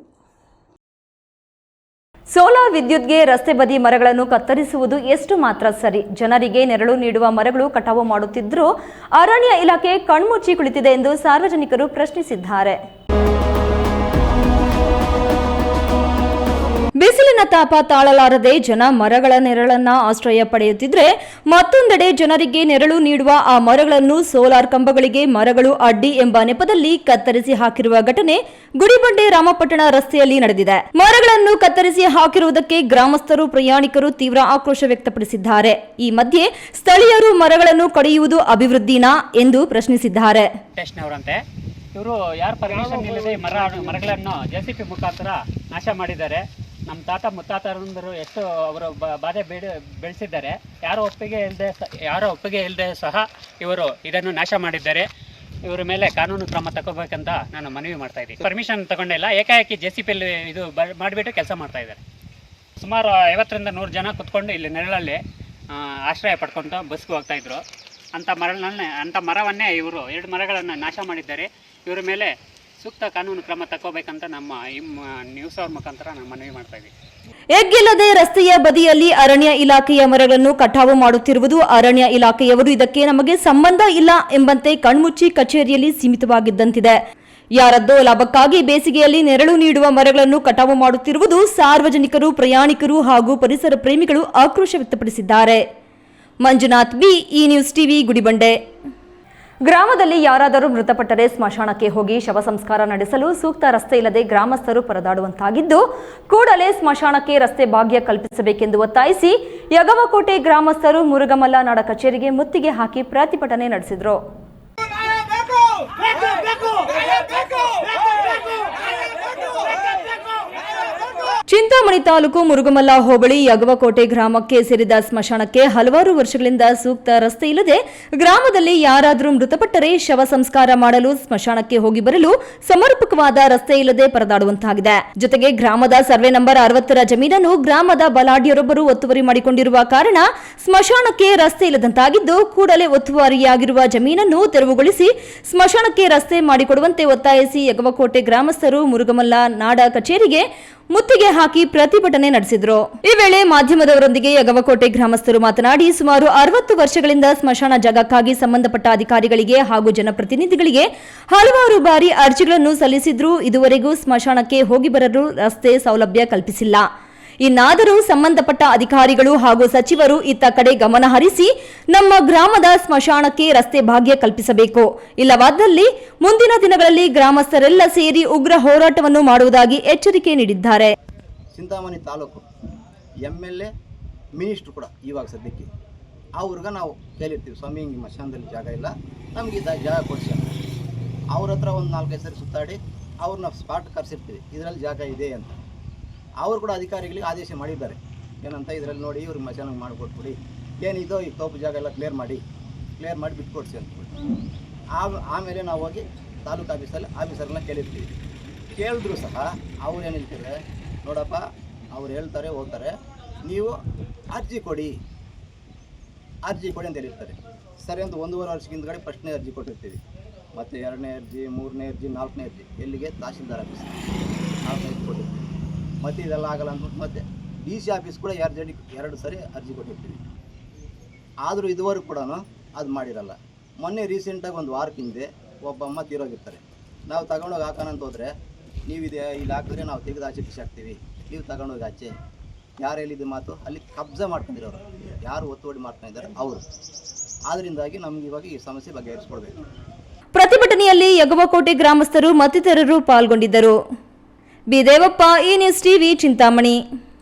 ಸೋಲಾರ್ ವಿದ್ಯುತ್ಗೆ ರಸ್ತೆ ಬದಿ ಮರಗಳನ್ನು ಕತ್ತರಿಸುವುದು ಎಷ್ಟು ಮಾತ್ರ ಸರಿ? ಜನರಿಗೆ ನೆರಳು ನೀಡುವ ಮರಗಳು ಕಟಾವು ಮಾಡುತ್ತಿದ್ದರೂ ಅರಣ್ಯ ಇಲಾಖೆ ಕಣ್ಮುಚ್ಚಿ ಕುಳಿತಿದೆ ಎಂದು ಸಾರ್ವಜನಿಕರು ಪ್ರಶ್ನಿಸಿದ್ದಾರೆ. ಬಿಸಿಲಿನ ತಾಪ ತಾಳಲಾರದೆ ಜನ ಮರಗಳ ನೆರಳನ್ನ ಆಶ್ರಯ ಪಡೆಯುತ್ತಿದ್ರೆ, ಮತ್ತೊಂದೆಡೆ ಜನರಿಗೆ ನೆರಳು ನೀಡುವ ಆ ಮರಗಳನ್ನು ಸೋಲಾರ್ ಕಂಬಗಳಿಗೆ ಮರಗಳು ಅಡ್ಡಿ ಎಂಬ ನೆಪದಲ್ಲಿ ಕತ್ತರಿಸಿ ಹಾಕಿರುವ ಘಟನೆ ಗುಡಿಬಂಡೆ ರಾಮಪಟ್ಟಣ ರಸ್ತೆಯಲ್ಲಿ ನಡೆದಿದೆ. ಮರಗಳನ್ನು ಕತ್ತರಿಸಿ ಹಾಕಿರುವುದಕ್ಕೆ ಗ್ರಾಮಸ್ಥರು, ಪ್ರಯಾಣಿಕರು ತೀವ್ರ ಆಕ್ರೋಶ ವ್ಯಕ್ತಪಡಿಸಿದ್ದಾರೆ. ಈ ಮಧ್ಯೆ ಸ್ಥಳೀಯರು ಮರಗಳನ್ನು ಕಡಿಯುವುದು ಅಭಿವೃದ್ಧಿನಾ ಎಂದು ಪ್ರಶ್ನಿಸಿದ್ದಾರೆ. ಇವರು ಯಾರು ಪರ್ಮಿಷನ್ ಇಲ್ಲದೆ ಮರಗಳನ್ನು JCB ಮುಖಾಂತರ ನಾಶ ಮಾಡಿದ್ದಾರೆ. ನಮ್ಮ ತಾತ ಮುತ್ತಾತರಂದರು ಎಷ್ಟು ಅವರು ಬಾಧೆ ಬೆಳೆಸಿದ್ದಾರೆ. ಯಾರೋ ಒಪ್ಪಿಗೆ ಇಲ್ಲದೆ ಸಹ ಇವರು ಇದನ್ನು ನಾಶ ಮಾಡಿದ್ದಾರೆ. ಇವರ ಮೇಲೆ ಕಾನೂನು ಕ್ರಮ ತಗೋಬೇಕಂತ ನಾನು ಮನವಿ ಮಾಡ್ತಾ ಇದ್ದೀನಿ. ಪರ್ಮಿಷನ್ ತಗೊಂಡಿಲ್ಲ, ಏಕಾಏಕಿ JCP ಇದು ಮಾಡಿಬಿಟ್ಟು ಕೆಲಸ ಮಾಡ್ತಾ ಇದ್ದಾರೆ. ಸುಮಾರು 50ರಿಂದ 100 ಜನ ಕುತ್ಕೊಂಡು ಇಲ್ಲಿ ನೆರಳಲ್ಲಿ ಆಶ್ರಯ ಪಡ್ಕೊಂಡು ಬಸ್ಗೆ ಹೋಗ್ತಾಯಿದ್ರು. ಅಂಥ ಮರವನ್ನೇ ಇವರು 2 ಮರಗಳನ್ನು ನಾಶ ಮಾಡಿದ್ದಾರೆ. ಇವರ ಮೇಲೆ ಸೂಕ್ತ ಕಾನೂನು ಕ್ರಮ ತಗೋಬೇಕಂತ ನಮ್ಮ ನ್ಯೂಸ್ ಅವ್ರ ಮುಖಾಂತರ ನಾನು ಮನವಿ ಮಾಡ್ತಾ ಇದ್ದೀನಿ. ಎಗ್ಗಿಲ್ಲದೆ ರಸ್ತೆಯ ಬದಿಯಲ್ಲಿ ಅರಣ್ಯ ಇಲಾಖೆಯ ಮರಗಳನ್ನು ಕಟಾವು ಮಾಡುತ್ತಿರುವುದು, ಅರಣ್ಯ ಇಲಾಖೆಯವರು ಇದಕ್ಕೆ ನಮಗೆ ಸಂಬಂಧ ಇಲ್ಲ ಎಂಬಂತೆ ಕಣ್ಮುಚ್ಚಿ ಕಚೇರಿಯಲ್ಲಿ ಸೀಮಿತವಾಗಿದ್ದಂತಿದೆ. ಯಾರದ್ದೋ ಲಾಭಕ್ಕಾಗಿ ಬೇಸಿಗೆಯಲ್ಲಿ ನೆರಳು ನೀಡುವ ಮರಗಳನ್ನು ಕಟಾವು ಮಾಡುತ್ತಿರುವುದು ಸಾರ್ವಜನಿಕರು, ಪ್ರಯಾಣಿಕರು ಹಾಗೂ ಪರಿಸರ ಪ್ರೇಮಿಗಳು ಆಕ್ರೋಶ ವ್ಯಕ್ತಪಡಿಸಿದ್ದಾರೆ. ಮಂಜುನಾಥ್ ಬಿ, ಈ ನ್ಯೂಸ್ ಟಿವಿ, ಗುಡಿಬಂಡೆ. ಗ್ರಾಮದಲ್ಲಿ ಯಾರಾದರೂ ಮೃತಪಟ್ಟರೆ ಸ್ಮಶಾನಕ್ಕೆ ಹೋಗಿ ಶವ ಸಂಸ್ಕಾರ ನಡೆಸಲು ಸೂಕ್ತ ರಸ್ತೆ ಇಲ್ಲದೆ ಗ್ರಾಮಸ್ಥರು ಪರದಾಡುವಂತಾಗಿದ್ದು, ಕೂಡಲೇ ಸ್ಮಶಾನಕ್ಕೆ ರಸ್ತೆ ಭಾಗ್ಯ ಕಲ್ಪಿಸಬೇಕೆಂದು ಒತ್ತಾಯಿಸಿ ಯಗವಕೋಟೆ ಗ್ರಾಮಸ್ಥರು ಮುರುಗಮಲ್ಲ ನಾಡ ಕಚೇರಿಗೆ ಮುತ್ತಿಗೆ ಹಾಕಿ ಪ್ರತಿಭಟನೆ ನಡೆಸಿದರು. ಚಿಂತಾಮಣಿ ತಾಲೂಕು ಮುರುಗಮಲ್ಲ ಹೋಬಳಿ ಯಗವಕೋಟೆ ಗ್ರಾಮಕ್ಕೆ ಸೇರಿದ ಸ್ಮಶಾನಕ್ಕೆ ಹಲವಾರು ವರ್ಷಗಳಿಂದ ಸೂಕ್ತ ರಸ್ತೆ ಇಲ್ಲದೆ ಗ್ರಾಮದಲ್ಲಿ ಯಾರಾದರೂ ಮೃತಪಟ್ಟರೆ ಶವ ಸಂಸ್ಕಾರ ಮಾಡಲು ಸ್ಮಶಾನಕ್ಕೆ ಹೋಗಿ ಬರಲು ಸಮರ್ಪಕವಾದ ರಸ್ತೆ ಇಲ್ಲದೆ ಪರದಾಡುವಂತಾಗಿದೆ. ಜೊತೆಗೆ ಗ್ರಾಮದ ಸರ್ವೆ ನಂಬರ್ 60ರ ಜಮೀನನ್ನು ಗ್ರಾಮದ ಬಲಾಢ್ಯರೊಬ್ಬರು ಒತ್ತುವರಿ ಮಾಡಿಕೊಂಡಿರುವ ಕಾರಣ ಸ್ಮಶಾನಕ್ಕೆ ರಸ್ತೆ ಇಲ್ಲದಂತಾಗಿದ್ದು, ಕೂಡಲೇ ಒತ್ತುವರಿಯಾಗಿರುವ ಜಮೀನನ್ನು ತೆರವುಗೊಳಿಸಿ ಸ್ಮಶಾನಕ್ಕೆ ರಸ್ತೆ ಮಾಡಿಕೊಡುವಂತೆ ಒತ್ತಾಯಿಸಿ ಯಗವಕೋಟೆ ಗ್ರಾಮಸ್ಥರು ಮುರುಗಮಲ್ಲ ನಾಡ ಕಚೇರಿಗೆ ಮುತ್ತಿಗೆ ಹಾಕಿ ಪ್ರತಿಭಟನೆ ನಡೆಸಿದರು. ಈ ವೇಳೆ ಮಾಧ್ಯಮದವರೊಂದಿಗೆ ಯಗವಕೋಟೆ ಗ್ರಾಮಸ್ಥರು ಮಾತನಾಡಿ, ಸುಮಾರು 60 ವರ್ಷಗಳಿಂದ ಸ್ಮಶಾನ ಜಾಗಕ್ಕಾಗಿ ಸಂಬಂಧಪಟ್ಟ ಅಧಿಕಾರಿಗಳಿಗೆ ಹಾಗೂ ಜನಪ್ರತಿನಿಧಿಗಳಿಗೆ ಹಲವಾರು ಬಾರಿ ಅರ್ಜಿಗಳನ್ನು ಸಲ್ಲಿಸಿದ್ರೂ ಇದುವರೆಗೂ ಸ್ಮಶಾನಕ್ಕೆ ಹೋಗಿ ಬರಲು ರಸ್ತೆ ಸೌಲಭ್ಯ ಕಲ್ಪಿಸಿಲ್ಲ. ಇನ್ನಾದರೂ ಸಂಬಂಧಪಟ್ಟ ಅಧಿಕಾರಿಗಳು ಹಾಗೂ ಸಚಿವರು ಇತ್ತ ಕಡೆ ಗಮನ ಹರಿಸಿ ನಮ್ಮ ಗ್ರಾಮದ ಸ್ಮಶಾನಕ್ಕೆ ರಸ್ತೆ ಭಾಗ್ಯ ಕಲ್ಪಿಸಬೇಕು. ಇಲ್ಲವಾದಲ್ಲಿ ಮುಂದಿನ ದಿನಗಳಲ್ಲಿ ಗ್ರಾಮಸ್ಥರೆಲ್ಲ ಸೇರಿ ಉಗ್ರ ಹೋರಾಟವನ್ನು ಮಾಡುವುದಾಗಿ ಎಚ್ಚರಿಕೆ ನೀಡಿದ್ದಾರೆ. ಚಿಂತಾಮಣಿ ತಾಲೂಕು MLA ಮಿನಿಸ್ಟ್ರು ಕೂಡ ಇವಾಗ ಸದ್ಯಕ್ಕೆ ಅವ್ರಿಗೆ ನಾವು ಕೇಳಿರ್ತೀವಿ, ಸ್ವಾಮಿ ಹಿಂಗೆ ಸ್ಮಶಾನದಲ್ಲಿ ಜಾಗ ಇಲ್ಲ, ನಮಗೆ ಜಾಗ ಕೊಡಿಸಿ. ಅವ್ರ ಹತ್ರ ಒಂದು 4-5 ಸರಿ ಸುತ್ತಾಡಿ ಅವ್ರನ್ನ ಸ್ಪಾಟ್ ಕರೆಸಿರ್ತೀವಿ, ಇದರಲ್ಲಿ ಜಾಗ ಇದೆ ಅಂತ. ಅವರು ಕೂಡ ಅಧಿಕಾರಿಗಳಿಗೆ ಆದೇಶ ಮಾಡಿದ್ದಾರೆ, ಏನಂತ ಇದರಲ್ಲಿ ನೋಡಿ ಇವ್ರಿಗೆ ಮಶಾನ ಮಾಡಿಕೊಟ್ಬಿಡಿ, ಏನಿದೋ ಈ ತೋಪು ಜಾಗ ಎಲ್ಲ ಕ್ಲಿಯರ್ ಮಾಡಿ ಬಿಟ್ಕೊಡ್ಸಿ ಅಂದ್ಬಿಟ್ಟು. ಆಮೇಲೆ ನಾವು ಹೋಗಿ ತಾಲೂಕು ಆಫೀಸರ್ನ ಕೇಳಿರ್ತೀವಿ. ಕೇಳಿದ್ರು ಸಹ ಅವ್ರು ಏನು ಹೇಳ್ತಾರೆ, ನೋಡಪ್ಪ ಅವ್ರು ಹೇಳ್ತಾರೆ ಹೋಗ್ತಾರೆ, ನೀವು ಅರ್ಜಿ ಕೊಡಿ ಅಂತ ಹೇಳಿರ್ತಾರೆ. ಸರಿ ಅಂತ 1.5 ವರ್ಷದ ಹಿಂದ್ಗಡೆ ಫಸ್ಟ್ನೇ ಅರ್ಜಿ ಕೊಟ್ಟಿರ್ತೀವಿ, ಮತ್ತು 2ನೇ ಅರ್ಜಿ, 3ನೇ ಅರ್ಜಿ, 4ನೇ ಅರ್ಜಿ ಎಲ್ಲಿಗೆ ತಹಸೀಲ್ದಾರ್ ಆಫೀಸ್ 4ನೇ ಅರ್ಜಿ ಕೊಟ್ಟಿರ್ತೀವಿ. ಮತ್ತು ಇದೆಲ್ಲ ಆಗಲ್ಲ ಅಂದ್ಬಿಟ್ಟು ಮತ್ತೆ DC ಆಫೀಸ್ ಕೂಡ 2 ಸರಿ ಅರ್ಜಿ ಕೊಟ್ಟಿರ್ತೀವಿ. ಆದರೂ ಇದುವರೆಗೂ ಕೂಡ ಅದು ಮಾಡಿರಲ್ಲ. ಮೊನ್ನೆ ರೀಸೆಂಟಾಗಿ 1 ವಾರಕ್ಕೆ ಹಿಂದೆ ಒಬ್ಬ ಅಮ್ಮ ತೀರೋಗಿರ್ತಾರೆ. ನಾವು ತಗೊಂಡೋಗಿ ಹಾಕೋಣ ಅಂತ ಹೋದರೆ, ನೀವಿದೆ ಇಲ್ಲಿ ಹಾಕಿದ್ರೆ ನಾವು ತೆಗೆದು ಆಚೆ ಹಾಕ್ತೀವಿ, ನೀವು ತಗೊಂಡೋಗಿ ಆಚೆ. ಯಾರು ಹೇಳಿದ ಮಾತು, ಅಲ್ಲಿ ಕಬ್ಜಾ ಮಾಡ್ಕೊಂಡಿರೋರು ಯಾರು ಒತ್ತುವರಿ ಮಾಡ್ಕೊಂಡಿದ್ದಾರೆ ಅವರು. ಆದ್ದರಿಂದಾಗಿ ನಮ್ಗೆ ಇವಾಗ ಈ ಸಮಸ್ಯೆ ಬಗೆಹರಿಸ್ಕೊಡ್ಬೇಕು. ಪ್ರತಿಭಟನೆಯಲ್ಲಿ ಯಗವಕೋಟೆ ಗ್ರಾಮಸ್ಥರು ಮತ್ತಿತರರು ಪಾಲ್ಗೊಂಡಿದ್ದರು. ಬಿ ದೇವಪ್ಪ, ಈ ನ್ಯೂಸ್ ಟಿವಿ, ಚಿಂತಾಮಣಿ.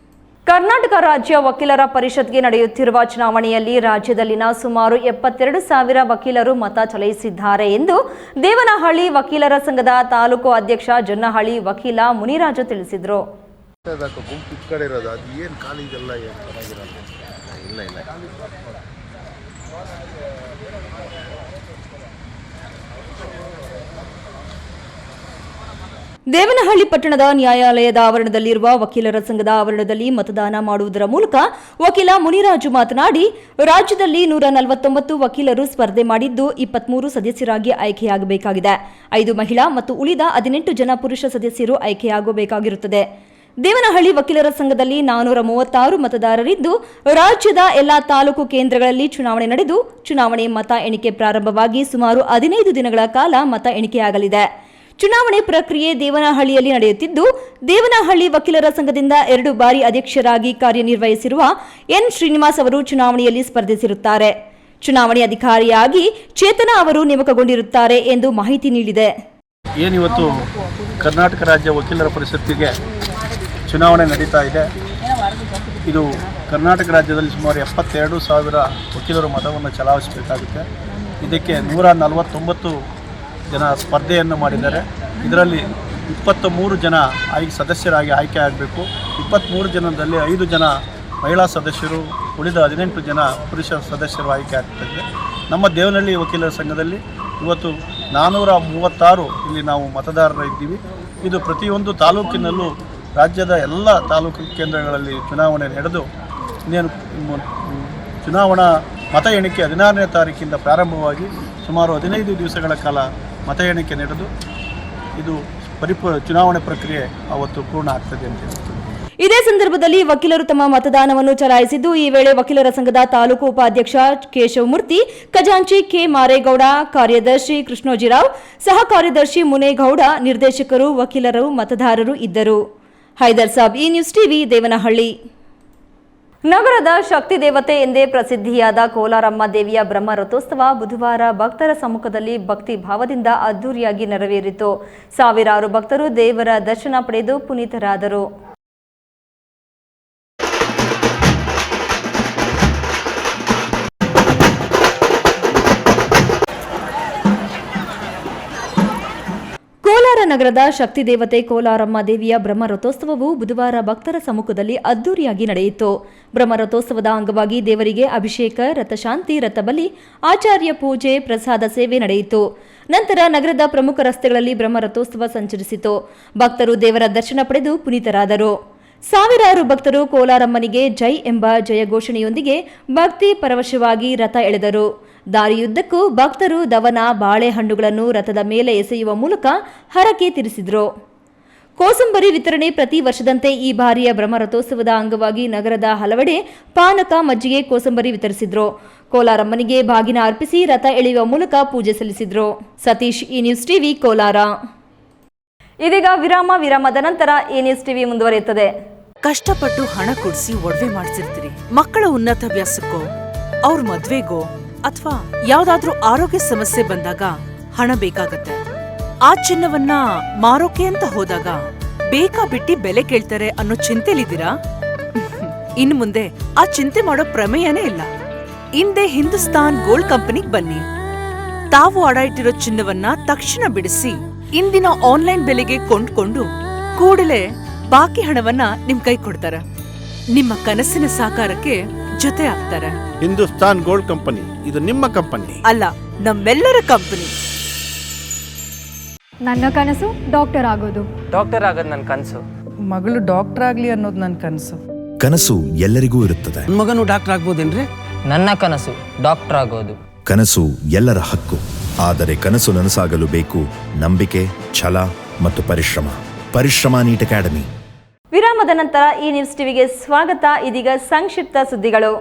ಕರ್ನಾಟಕ ರಾಜ್ಯ ವಕೀಲರ ಪರಿಷತ್ಗೆ ನಡೆಯುತ್ತಿರುವ ಚುನಾವಣೆಯಲ್ಲಿ ರಾಜ್ಯದಲ್ಲಿನ ಸುಮಾರು 72,000 ವಕೀಲರು ಮತ ಚಲಾಯಿಸಿದ್ದಾರೆ ಎಂದು ದೇವನಹಳ್ಳಿ ವಕೀಲರ ಸಂಘದ ತಾಲೂಕು ಅಧ್ಯಕ್ಷ ಜೊನ್ನಹಳ್ಳಿ ವಕೀಲ ಮುನಿರಾಜು ತಿಳಿಸಿದರು. ದೇವನಹಳ್ಳಿ ಪಟ್ಟಣದ ನ್ಯಾಯಾಲಯದ ಆವರಣದಲ್ಲಿರುವ ವಕೀಲರ ಸಂಘದ ಆವರಣದಲ್ಲಿ ಮತದಾನ ಮಾಡುವುದರ ಮೂಲಕ ವಕೀಲ ಮುನಿರಾಜು ಮಾತನಾಡಿ, ರಾಜ್ಯದಲ್ಲಿ 149 ವಕೀಲರು ಸ್ಪರ್ಧೆ ಮಾಡಿದ್ದು 23 ಸದಸ್ಯರಾಗಿ ಆಯ್ಕೆಯಾಗಬೇಕಾಗಿದೆ. 5 ಮಹಿಳಾ ಮತ್ತು ಉಳಿದ 18 ಜನ ಪುರುಷ ಸದಸ್ಯರು ಆಯ್ಕೆಯಾಗಬೇಕಾಗಿರುತ್ತದೆ. ದೇವನಹಳ್ಳಿ ವಕೀಲರ ಸಂಘದಲ್ಲಿ 436 ಮತದಾರರಿದ್ದು, ರಾಜ್ಯದ ಎಲ್ಲಾ ತಾಲೂಕು ಕೇಂದ್ರಗಳಲ್ಲಿ ಚುನಾವಣೆ ನಡೆದು ಚುನಾವಣೆ ಮತ ಎಣಿಕೆ ಪ್ರಾರಂಭವಾಗಿ ಸುಮಾರು 15 ದಿನಗಳ ಕಾಲ ಮತ ಎಣಿಕೆಯಾಗಲಿದೆ. ಚುನಾವಣೆ ಪ್ರಕ್ರಿಯೆ ದೇವನಹಳ್ಳಿಯಲ್ಲಿ ನಡೆಯುತ್ತಿದ್ದು, ದೇವನಹಳ್ಳಿ ವಕೀಲರ ಸಂಘದಿಂದ 2 ಬಾರಿ ಅಧ್ಯಕ್ಷರಾಗಿ ಕಾರ್ಯನಿರ್ವಹಿಸಿರುವ ಎನ್ ಶ್ರೀನಿವಾಸ್ ಅವರು ಚುನಾವಣೆಯಲ್ಲಿ ಸ್ಪರ್ಧಿಸಿರುತ್ತಾರೆ. ಚುನಾವಣೆ ಅಧಿಕಾರಿಯಾಗಿ ಚೇತನ ಅವರು ನೇಮಕಗೊಂಡಿರುತ್ತಾರೆ ಎಂದು ಮಾಹಿತಿ ನೀಡಿದೆ. ಏನಿವತ್ತು ಕರ್ನಾಟಕ ರಾಜ್ಯ ವಕೀಲರ ಪರಿಷತ್ತಿಗೆ ಚುನಾವಣೆ ನಡೀತಾ ಇದೆ. ಇದು ಕರ್ನಾಟಕ ರಾಜ್ಯದಲ್ಲಿ ಸುಮಾರು 72,000 ವಕೀಲರು ಮತವನ್ನು ಚಲಾಯಿಸಬೇಕಾಗುತ್ತೆ. ಇದಕ್ಕೆ 149 ಜನ ಸ್ಪರ್ಧೆಯನ್ನು ಮಾಡಿದ್ದಾರೆ. ಇದರಲ್ಲಿ 23 ಜನ ಸದಸ್ಯರಾಗಿ ಆಯ್ಕೆ ಆಗಬೇಕು. 23 ಜನದಲ್ಲಿ 5 ಜನ ಮಹಿಳಾ ಸದಸ್ಯರು, ಉಳಿದ 18 ಜನ ಪುರುಷ ಸದಸ್ಯರು ಆಯ್ಕೆ ಆಗ್ತಿದ್ದಾರೆ. ನಮ್ಮ ದೇವನಹಳ್ಳಿ ವಕೀಲರ ಸಂಘದಲ್ಲಿ ಇವತ್ತು 436 ಇಲ್ಲಿ ನಾವು ಮತದಾರರು ಇದ್ದೀವಿ. ಇದು ಪ್ರತಿಯೊಂದು ತಾಲೂಕಿನಲ್ಲೂ ರಾಜ್ಯದ ಎಲ್ಲ ತಾಲೂಕು ಕೇಂದ್ರಗಳಲ್ಲಿ ಚುನಾವಣೆ ನಡೆದು ಇನ್ನೇನು ಚುನಾವಣಾ ಮತ ಎಣಿಕೆ 16ನೇ ತಾರೀಕಿಂದ ಪ್ರಾರಂಭವಾಗಿ ಸುಮಾರು 15 ದಿವಸಗಳ ಕಾಲ ಮತ ಎಣಿಕೆ ನಡೆದು ಇದು ಚುನಾವಣೆ ಪ್ರಕ್ರಿಯೆ ಅವತ್ತು ಪೂರ್ಣ ಆಗ್ತದೆ ಅಂತ ಹೇಳ್ತೀನಿ. ಇದೇ ಸಂದರ್ಭದಲ್ಲಿ ವಕೀಲರು ತಮ್ಮ ಮತದಾನವನ್ನು ಚಲಾಯಿಸಿದ್ದು, ಈ ವೇಳೆ ವಕೀಲರ ಸಂಘದ ತಾಲೂಕು ಉಪಾಧ್ಯಕ್ಷ ಕೇಶವಮೂರ್ತಿ, ಖಜಾಂಚಿ ಕೆ ಮಾರೇಗೌಡ, ಕಾರ್ಯದರ್ಶಿ ಕೃಷ್ಣೋಜಿರಾವ್, ಸಹ ಕಾರ್ಯದರ್ಶಿ ಮುನೇಗೌಡ, ನಿರ್ದೇಶಕರು, ವಕೀಲರು, ಮತದಾರರು ಇದ್ದರು. ಹೈದರ್ ಸಾಬ್, ಈ ನ್ಯೂಸ್ ಟಿವಿ, ದೇವನಹಳ್ಳಿ. ನಗರದ ಶಕ್ತಿ ದೇವತೆ ಎಂದೇ ಪ್ರಸಿದ್ಧಿಯಾದ ಕೋಲಾರಮ್ಮ ದೇವಿಯ ಬ್ರಹ್ಮ ರಥೋತ್ಸವ ಬುಧವಾರ ಭಕ್ತರ ಸಮ್ಮುಖದಲ್ಲಿ ಭಕ್ತಿ ಭಾವದಿಂದ ಅದ್ದೂರಿಯಾಗಿ ನೆರವೇರಿತು. ಸಾವಿರಾರು ಭಕ್ತರು ದೇವರ ದರ್ಶನ ಪಡೆದು ಪುನೀತರಾದರು. ಕೋಲಾರ ನಗರದ ಶಕ್ತಿ ದೇವತೆ ಕೋಲಾರಮ್ಮ ದೇವಿಯ ಬ್ರಹ್ಮ ರಥೋತ್ಸವವು ಬುಧವಾರ ಭಕ್ತರ ಸಮ್ಮುಖದಲ್ಲಿ ಅದ್ದೂರಿಯಾಗಿ ನಡೆಯಿತು. ಬ್ರಹ್ಮ ರಥೋತ್ಸವದ ಅಂಗವಾಗಿ ದೇವರಿಗೆ ಅಭಿಷೇಕ, ರಥಶಾಂತಿ, ರಥಬಲಿ, ಆಚಾರ್ಯ ಪೂಜೆ, ಪ್ರಸಾದ ಸೇವೆ ನಡೆಯಿತು. ನಂತರ ನಗರದ ಪ್ರಮುಖ ರಸ್ತೆಗಳಲ್ಲಿ ಬ್ರಹ್ಮ ರಥೋತ್ಸವ ಸಂಚರಿಸಿತು. ಭಕ್ತರು ದೇವರ ದರ್ಶನ ಪಡೆದು ಪುನೀತರಾದರು. ಸಾವಿರಾರು ಭಕ್ತರು ಕೋಲಾರಮ್ಮನಿಗೆ ಜೈ ಎಂಬ ಜಯಘೋಷಣೆಯೊಂದಿಗೆ ಭಕ್ತಿ ಪರವಶವಾಗಿ ರಥ ಎಳೆದರು. ದಾರಿಯುದ್ದಕ್ಕೂ ಭಕ್ತರು ದವನ, ಬಾಳೆಹಣ್ಣುಗಳನ್ನು ರಥದ ಮೇಲೆ ಎಸೆಯುವ ಮೂಲಕ ಹರಕೆ ತೀರಿಸಿದರು. ಕೋಸಂಬರಿ ವಿತರಣೆ ಪ್ರತಿ ವರ್ಷದಂತೆ ಈ ಬಾರಿಯ ಬ್ರಹ್ಮ ರಥೋತ್ಸವದ ಅಂಗವಾಗಿ ನಗರದ ಹಲವೆಡೆ ಪಾನಕ, ಮಜ್ಜಿಗೆ, ಕೋಸಂಬರಿ ವಿತರಿಸಿದ್ರು. ಕೋಲಾರಮ್ಮನಿಗೆ ಬಾಗಿನ ಅರ್ಪಿಸಿ ರಥ ಎಳೆಯುವ ಮೂಲಕ ಪೂಜೆ ಸಲ್ಲಿಸಿದ್ರು. ಸತೀಶ್, ಈ ನ್ಯೂಸ್ ಟಿವಿ, ಕೋಲಾರ. ಇದೀಗ ವಿರಾಮದ ನಂತರ ಈ ನ್ಯೂಸ್ ಟಿವಿ ಮುಂದುವರಿಯುತ್ತದೆ. ಕಷ್ಟಪಟ್ಟು ಹಣ ಕೊಡಿಸಿ ಒಡವೆ ಮಾಡಿಸಿರ್ತೀರಿ. ಮಕ್ಕಳ ಉನ್ನತ ವ್ಯಾಸಕ್ಕೋ, ಅವ್ರ ಮದ್ವೆಗೋ ಅಥವಾ ಯಾವ್ದಾದ್ರೂ ಆರೋಗ್ಯ ಸಮಸ್ಯೆ ಬಂದಾಗ ಹಣ ಬೇಕಾಗತ್ತೆ. ಆ ಚಿನ್ನವನ್ನ ಮಾರೋಕೆ ಅಂತ ಹೋದಾಗ ಬೇಕಾಬಿಟ್ಟಿ ಬೆಲೆ ಕೇಳ್ತಾರೆ ಅನ್ನೋ ಚಿಂತೆಲಿದ್ದೀರಾ? ಇನ್ನು ಮುಂದೆ ಆ ಚಿಂತೆ ಮಾಡೋ ಪ್ರಮೇಯನೇ ಇಲ್ಲ. ಹಿಂದೆ ಹಿಂದೂಸ್ತಾನ್ ಗೋಲ್ಡ್ ಕಂಪನಿಗೆ ಬನ್ನಿ. ತಾವು ಅಡ ಇಟ್ಟಿರೋ ಚಿನ್ನವನ್ನ ತಕ್ಷಣ ಬಿಡಿಸಿ ಇಂದಿನ ಆನ್ಲೈನ್ ಬೆಲೆಗೆ ಕೊಂಡ್ಕೊಂಡು ಕೂಡಲೇ ಬಾಕಿ ಹಣವನ್ನ ನಿಮ್ ಕೈ ಕೊಡ್ತಾರೆ. ನಿಮ್ಮ ಕನಸಿನ ಸಾಕಾರಕ್ಕೆ ಜೊತೆ ಆಗ್ತಾರೆ. ಹಿಂದೂಸ್ತಾನ್ ಗೋಲ್ಡ್ ಕಂಪನಿ, ಇದು ನಿಮ್ಮ ಕಂಪನಿ ಅಲ್ಲ, ನಮ್ಮೆಲ್ಲರ ಕಂಪನಿ. ನನ್ನ ಕನಸು ಡಾಕ್ಟರ್ ಆಗೋದು. ಡಾಕ್ಟರ್ ಆಗೋದು ನನ್ನ ಕನಸು. ಮಗಳು ಡಾಕ್ಟರ್ ಆಗ್ಲಿ ಅನ್ನೋದು ನನ್ನ ಕನಸು. ಕನಸು ಎಲ್ಲರಿಗೂ ಇರುತ್ತದೆ. ಮಗನು ಡಾಕ್ಟರ್ ಆಗ್ಬೋದೇನ್ರಿ? ನನ್ನ ಕನಸು ಡಾಕ್ಟರ್ ಆಗೋದು. ಕನಸು ಎಲ್ಲರ ಹಕ್ಕು. ಆದರೆ ಕನಸು ನನಸಾಗಲು ಬೇಕು ನಂಬಿಕೆ, ಛಲ ಮತ್ತು ಪರಿಶ್ರಮ. Neat academy. ವಿರಾಮದ ನಂತರ ಈ ನ್ಯೂಸ್ ಟಿವಿಗೆ ಸ್ವಾಗತ. ಇದೀಗ ಸಂಕ್ಷಿಪ್ತ ಸುದ್ದಿಗಳು.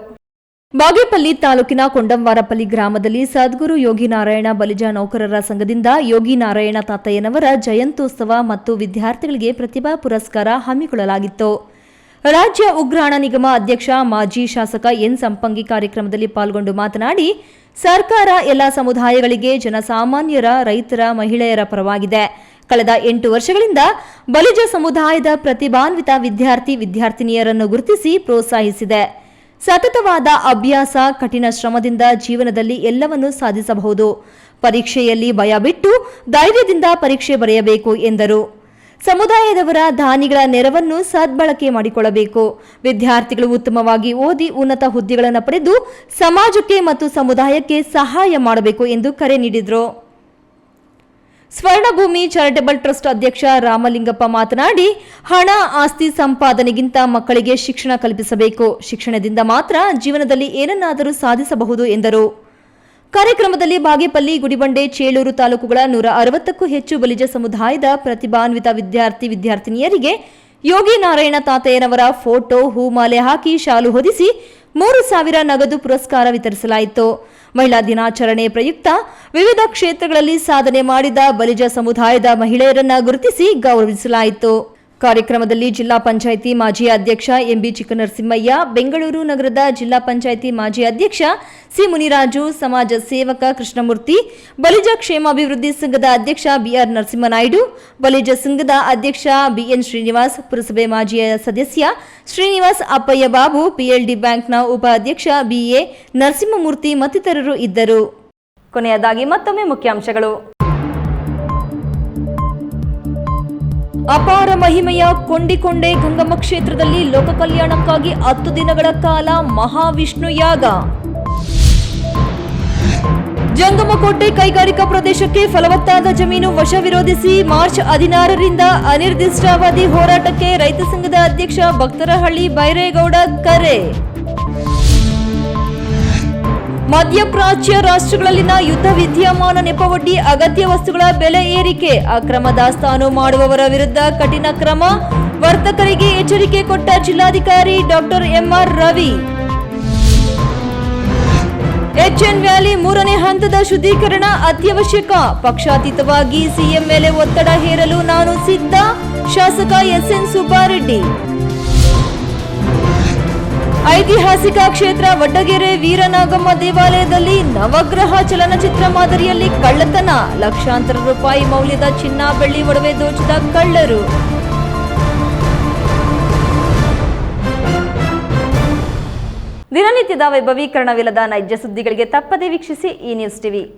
ಬಾಗೇಪಲ್ಲಿ ತಾಲೂಕಿನ ಕೊಂಡಂವಾರಪಲ್ಲಿ ಗ್ರಾಮದಲ್ಲಿ ಸದ್ಗುರು ಯೋಗಿ ನಾರಾಯಣ ಬಲಿಜ ನೌಕರರ ಸಂಘದಿಂದ ಯೋಗಿ ನಾರಾಯಣ ತಾತಯ್ಯನವರ ಜಯಂತ್ಯೋತ್ಸವ ಮತ್ತು ವಿದ್ಯಾರ್ಥಿಗಳಿಗೆ ಪ್ರತಿಭಾ ಪುರಸ್ಕಾರ ಹಮ್ಮಿಕೊಳ್ಳಲಾಗಿತ್ತು. ರಾಜ್ಯ ಉಗ್ರಾಣ ನಿಗಮ ಅಧ್ಯಕ್ಷ ಮಾಜಿ ಶಾಸಕ ಎನ್ ಸಂಪಂಗಿ ಕಾರ್ಯಕ್ರಮದಲ್ಲಿ ಪಾಲ್ಗೊಂಡು ಮಾತನಾಡಿ, ಸರ್ಕಾರ ಎಲ್ಲ ಸಮುದಾಯಗಳಿಗೆ, ಜನಸಾಮಾನ್ಯರ, ರೈತರ, ಮಹಿಳೆಯರ ಪರವಾಗಿದೆ. ಕಳೆದ 8 ವರ್ಷಗಳಿಂದ ಬಲಿಜ ಸಮುದಾಯದ ಪ್ರತಿಭಾನ್ವಿತ ವಿದ್ಯಾರ್ಥಿನಿಯರನ್ನು ಗುರುತಿಸಿ ಪ್ರೋತ್ಸಾಹಿಸಿದೆ. ಸತತವಾದ ಅಭ್ಯಾಸ, ಕಠಿಣ ಶ್ರಮದಿಂದ ಜೀವನದಲ್ಲಿ ಎಲ್ಲವನ್ನೂ ಸಾಧಿಸಬಹುದು. ಪರೀಕ್ಷೆಯಲ್ಲಿ ಭಯ ಬಿಟ್ಟು ಧೈರ್ಯದಿಂದ ಪರೀಕ್ಷೆ ಬರೆಯಬೇಕು ಎಂದರು. ಸಮುದಾಯದವರ ದಾನಿಗಳ ನೆರವನ್ನು ಸದ್ಬಳಕೆ ಮಾಡಿಕೊಳ್ಳಬೇಕು. ವಿದ್ಯಾರ್ಥಿಗಳು ಉತ್ತಮವಾಗಿ ಓದಿ ಉನ್ನತ ಹುದ್ದೆಗಳನ್ನು ಪಡೆದು ಸಮಾಜಕ್ಕೆ ಮತ್ತು ಸಮುದಾಯಕ್ಕೆ ಸಹಾಯ ಮಾಡಬೇಕು ಎಂದು ಕರೆ ನೀಡಿದರು. ಸ್ವರ್ಣಭೂಮಿ ಚಾರಿಟಬಲ್ ಟ್ರಸ್ಟ್ ಅಧ್ಯಕ್ಷ ರಾಮಲಿಂಗಪ್ಪ ಮಾತನಾಡಿ, ಹಣ, ಆಸ್ತಿ ಸಂಪಾದನೆಗಿಂತ ಮಕ್ಕಳಿಗೆ ಶಿಕ್ಷಣ ಕಲ್ಪಿಸಬೇಕು. ಶಿಕ್ಷಣದಿಂದ ಮಾತ್ರ ಜೀವನದಲ್ಲಿ ಏನನ್ನಾದರೂ ಸಾಧಿಸಬಹುದು ಎಂದರು. ಕಾರ್ಯಕ್ರಮದಲ್ಲಿ ಬಾಗೇಪಲ್ಲಿ, ಗುಡಿಬಂಡೆ, ಚೇಳೂರು ತಾಲೂಕುಗಳ 160ಕ್ಕೂ ಹೆಚ್ಚು ಬಲಿಜ ಸಮುದಾಯದ ಪ್ರತಿಭಾನ್ವಿತ ವಿದ್ಯಾರ್ಥಿನಿಯರಿಗೆ ಯೋಗಿ ನಾರಾಯಣ ತಾತಯ್ಯನವರ ಫೋಟೋ, ಹೂಮಾಲೆ ಹಾಕಿ ಶಾಲು ಹೊದಿಸಿ 3,000 ನಗದು ಪುರಸ್ಕಾರ ವಿತರಿಸಲಾಯಿತು. ಮಹಿಳಾ ದಿನಾಚರಣೆ ಪ್ರಯುಕ್ತ ವಿವಿಧ ಕ್ಷೇತ್ರಗಳಲ್ಲಿ ಸಾಧನೆ ಮಾಡಿದ ಬಲಿಜ ಸಮುದಾಯದ ಮಹಿಳೆಯರನ್ನ ಗುರುತಿಸಿ ಗೌರವಿಸಲಾಯಿತು. ಕಾರ್ಯಕ್ರಮದಲ್ಲಿ ಜಿಲ್ಲಾ ಪಂಚಾಯಿತಿ ಮಾಜಿ ಅಧ್ಯಕ್ಷ ಎಂಬಿ ಚಿಕ್ಕನರಸಿಂಹಯ್ಯ, ಬೆಂಗಳೂರು ನಗರದ ಜಿಲ್ಲಾ ಪಂಚಾಯಿತಿ ಮಾಜಿ ಅಧ್ಯಕ್ಷ ಸಿ ಮುನಿರಾಜು, ಸಮಾಜ ಸೇವಕ ಕೃಷ್ಣಮೂರ್ತಿ, ಬಲಿಜ ಕ್ಷೇಮಾಭಿವೃದ್ಧಿ ಸಂಘದ ಅಧ್ಯಕ್ಷ ಬಿಆರ್ ನರಸಿಂಹನಾಯ್ಡು, ಬಲಿಜ ಸಂಘದ ಅಧ್ಯಕ್ಷ ಬಿಎನ್ ಶ್ರೀನಿವಾಸ್, ಪುರಸಭೆ ಮಾಜಿ ಸದಸ್ಯ ಶ್ರೀನಿವಾಸ್ ಅಪ್ಪಯ್ಯ ಬಾಬು, ಪಿಎಲ್ಡಿ ಬ್ಯಾಂಕ್ನ ಉಪಾಧ್ಯಕ್ಷ ಬಿಎ ನರಸಿಂಹಮೂರ್ತಿ ಮತ್ತಿತರರು ಇದ್ದರು. ಕೊನೆಯದಾಗಿ ಮತ್ತೊಮ್ಮೆ ಮುಖ್ಯಾಂಶಗಳು. ಅಪಾರ ಮಹಿಮೆಯ ಕೊಂಡಿಕೊಂಡೆ ಗಂಗಮ್ಮ ಕ್ಷೇತ್ರದಲ್ಲಿ ಲೋಕ ಕಲ್ಯಾಣಕ್ಕಾಗಿ 10 ದಿನಗಳ ಕಾಲ ಮಹಾವಿಷ್ಣು ಯಾಗ. ಜಂಗಮಕೋಟೆ ಕೈಗಾರಿಕಾ ಪ್ರದೇಶಕ್ಕೆ ಫಲವತ್ತಾದ ಜಮೀನು ವಶ ವಿರೋಧಿಸಿ ಮಾರ್ಚ್ 16ರಿಂದ ಅನಿರ್ದಿಷ್ಟಾವಧಿ ಹೋರಾಟಕ್ಕೆ ರೈತ ಸಂಘದ ಅಧ್ಯಕ್ಷ ಭಕ್ತರಹಳ್ಳಿ ಬೈರೇಗೌಡ ಕರೆ. ಮಧ್ಯಪ್ರಾಚ್ಯ ರಾಷ್ಟ್ರಗಳಲ್ಲಿನ ಯುದ್ಧ ವಿದ್ಯಮಾನ ನೆಪವೊಡ್ಡಿ ಅಗತ್ಯ ವಸ್ತುಗಳ ಬೆಲೆ ಏರಿಕೆ, ಅಕ್ರಮ ದಾಸ್ತಾನು ಮಾಡುವವರ ವಿರುದ್ಧ ಕಠಿಣ ಕ್ರಮ, ವರ್ತಕರಿಗೆ ಎಚ್ಚರಿಕೆ ಕೊಟ್ಟ ಜಿಲ್ಲಾಧಿಕಾರಿ doctor M R Ravi. H N valley 3ನೇ ಹಂತದ ಶುದ್ಧೀಕರಣ ಅತ್ಯವಶ್ಯಕ, ಪಕ್ಷಾತೀತವಾಗಿ ಸಿಎಂ ಮೇಲೆ ಒತ್ತಡ ಹೇರಲು ನಾನು ಸಿದ್ಧ, ಶಾಸಕ ಎಸ್ಎನ್ ಸುಬ್ಬಾರೆಡ್ಡಿ. ಐತಿಹಾಸಿಕ ಕ್ಷೇತ್ರ ವಡ್ಡಗೆರೆ ವೀರನಾಗಮ್ಮ ದೇವಾಲಯದಲ್ಲಿ ನವಗ್ರಹ ಚಲನಚಿತ್ರ ಮಾದರಿಯಲ್ಲಿ ಕಳ್ಳತನ, ಲಕ್ಷಾಂತರ ರೂಪಾಯಿ ಮೌಲ್ಯದ ಚಿನ್ನ ಬೆಳ್ಳಿ ಒಡವೆ ದೋಚಿದ ಕಳ್ಳರು. ದಿನನಿತ್ಯದ ವೈಭವೀಕರಣವಿಲ್ಲದ ನೈಜ ಸುದ್ದಿಗಳಿಗೆ ತಪ್ಪದೇ ವೀಕ್ಷಿಸಿ ಈ ನ್ಯೂಸ್ ಟಿವಿ.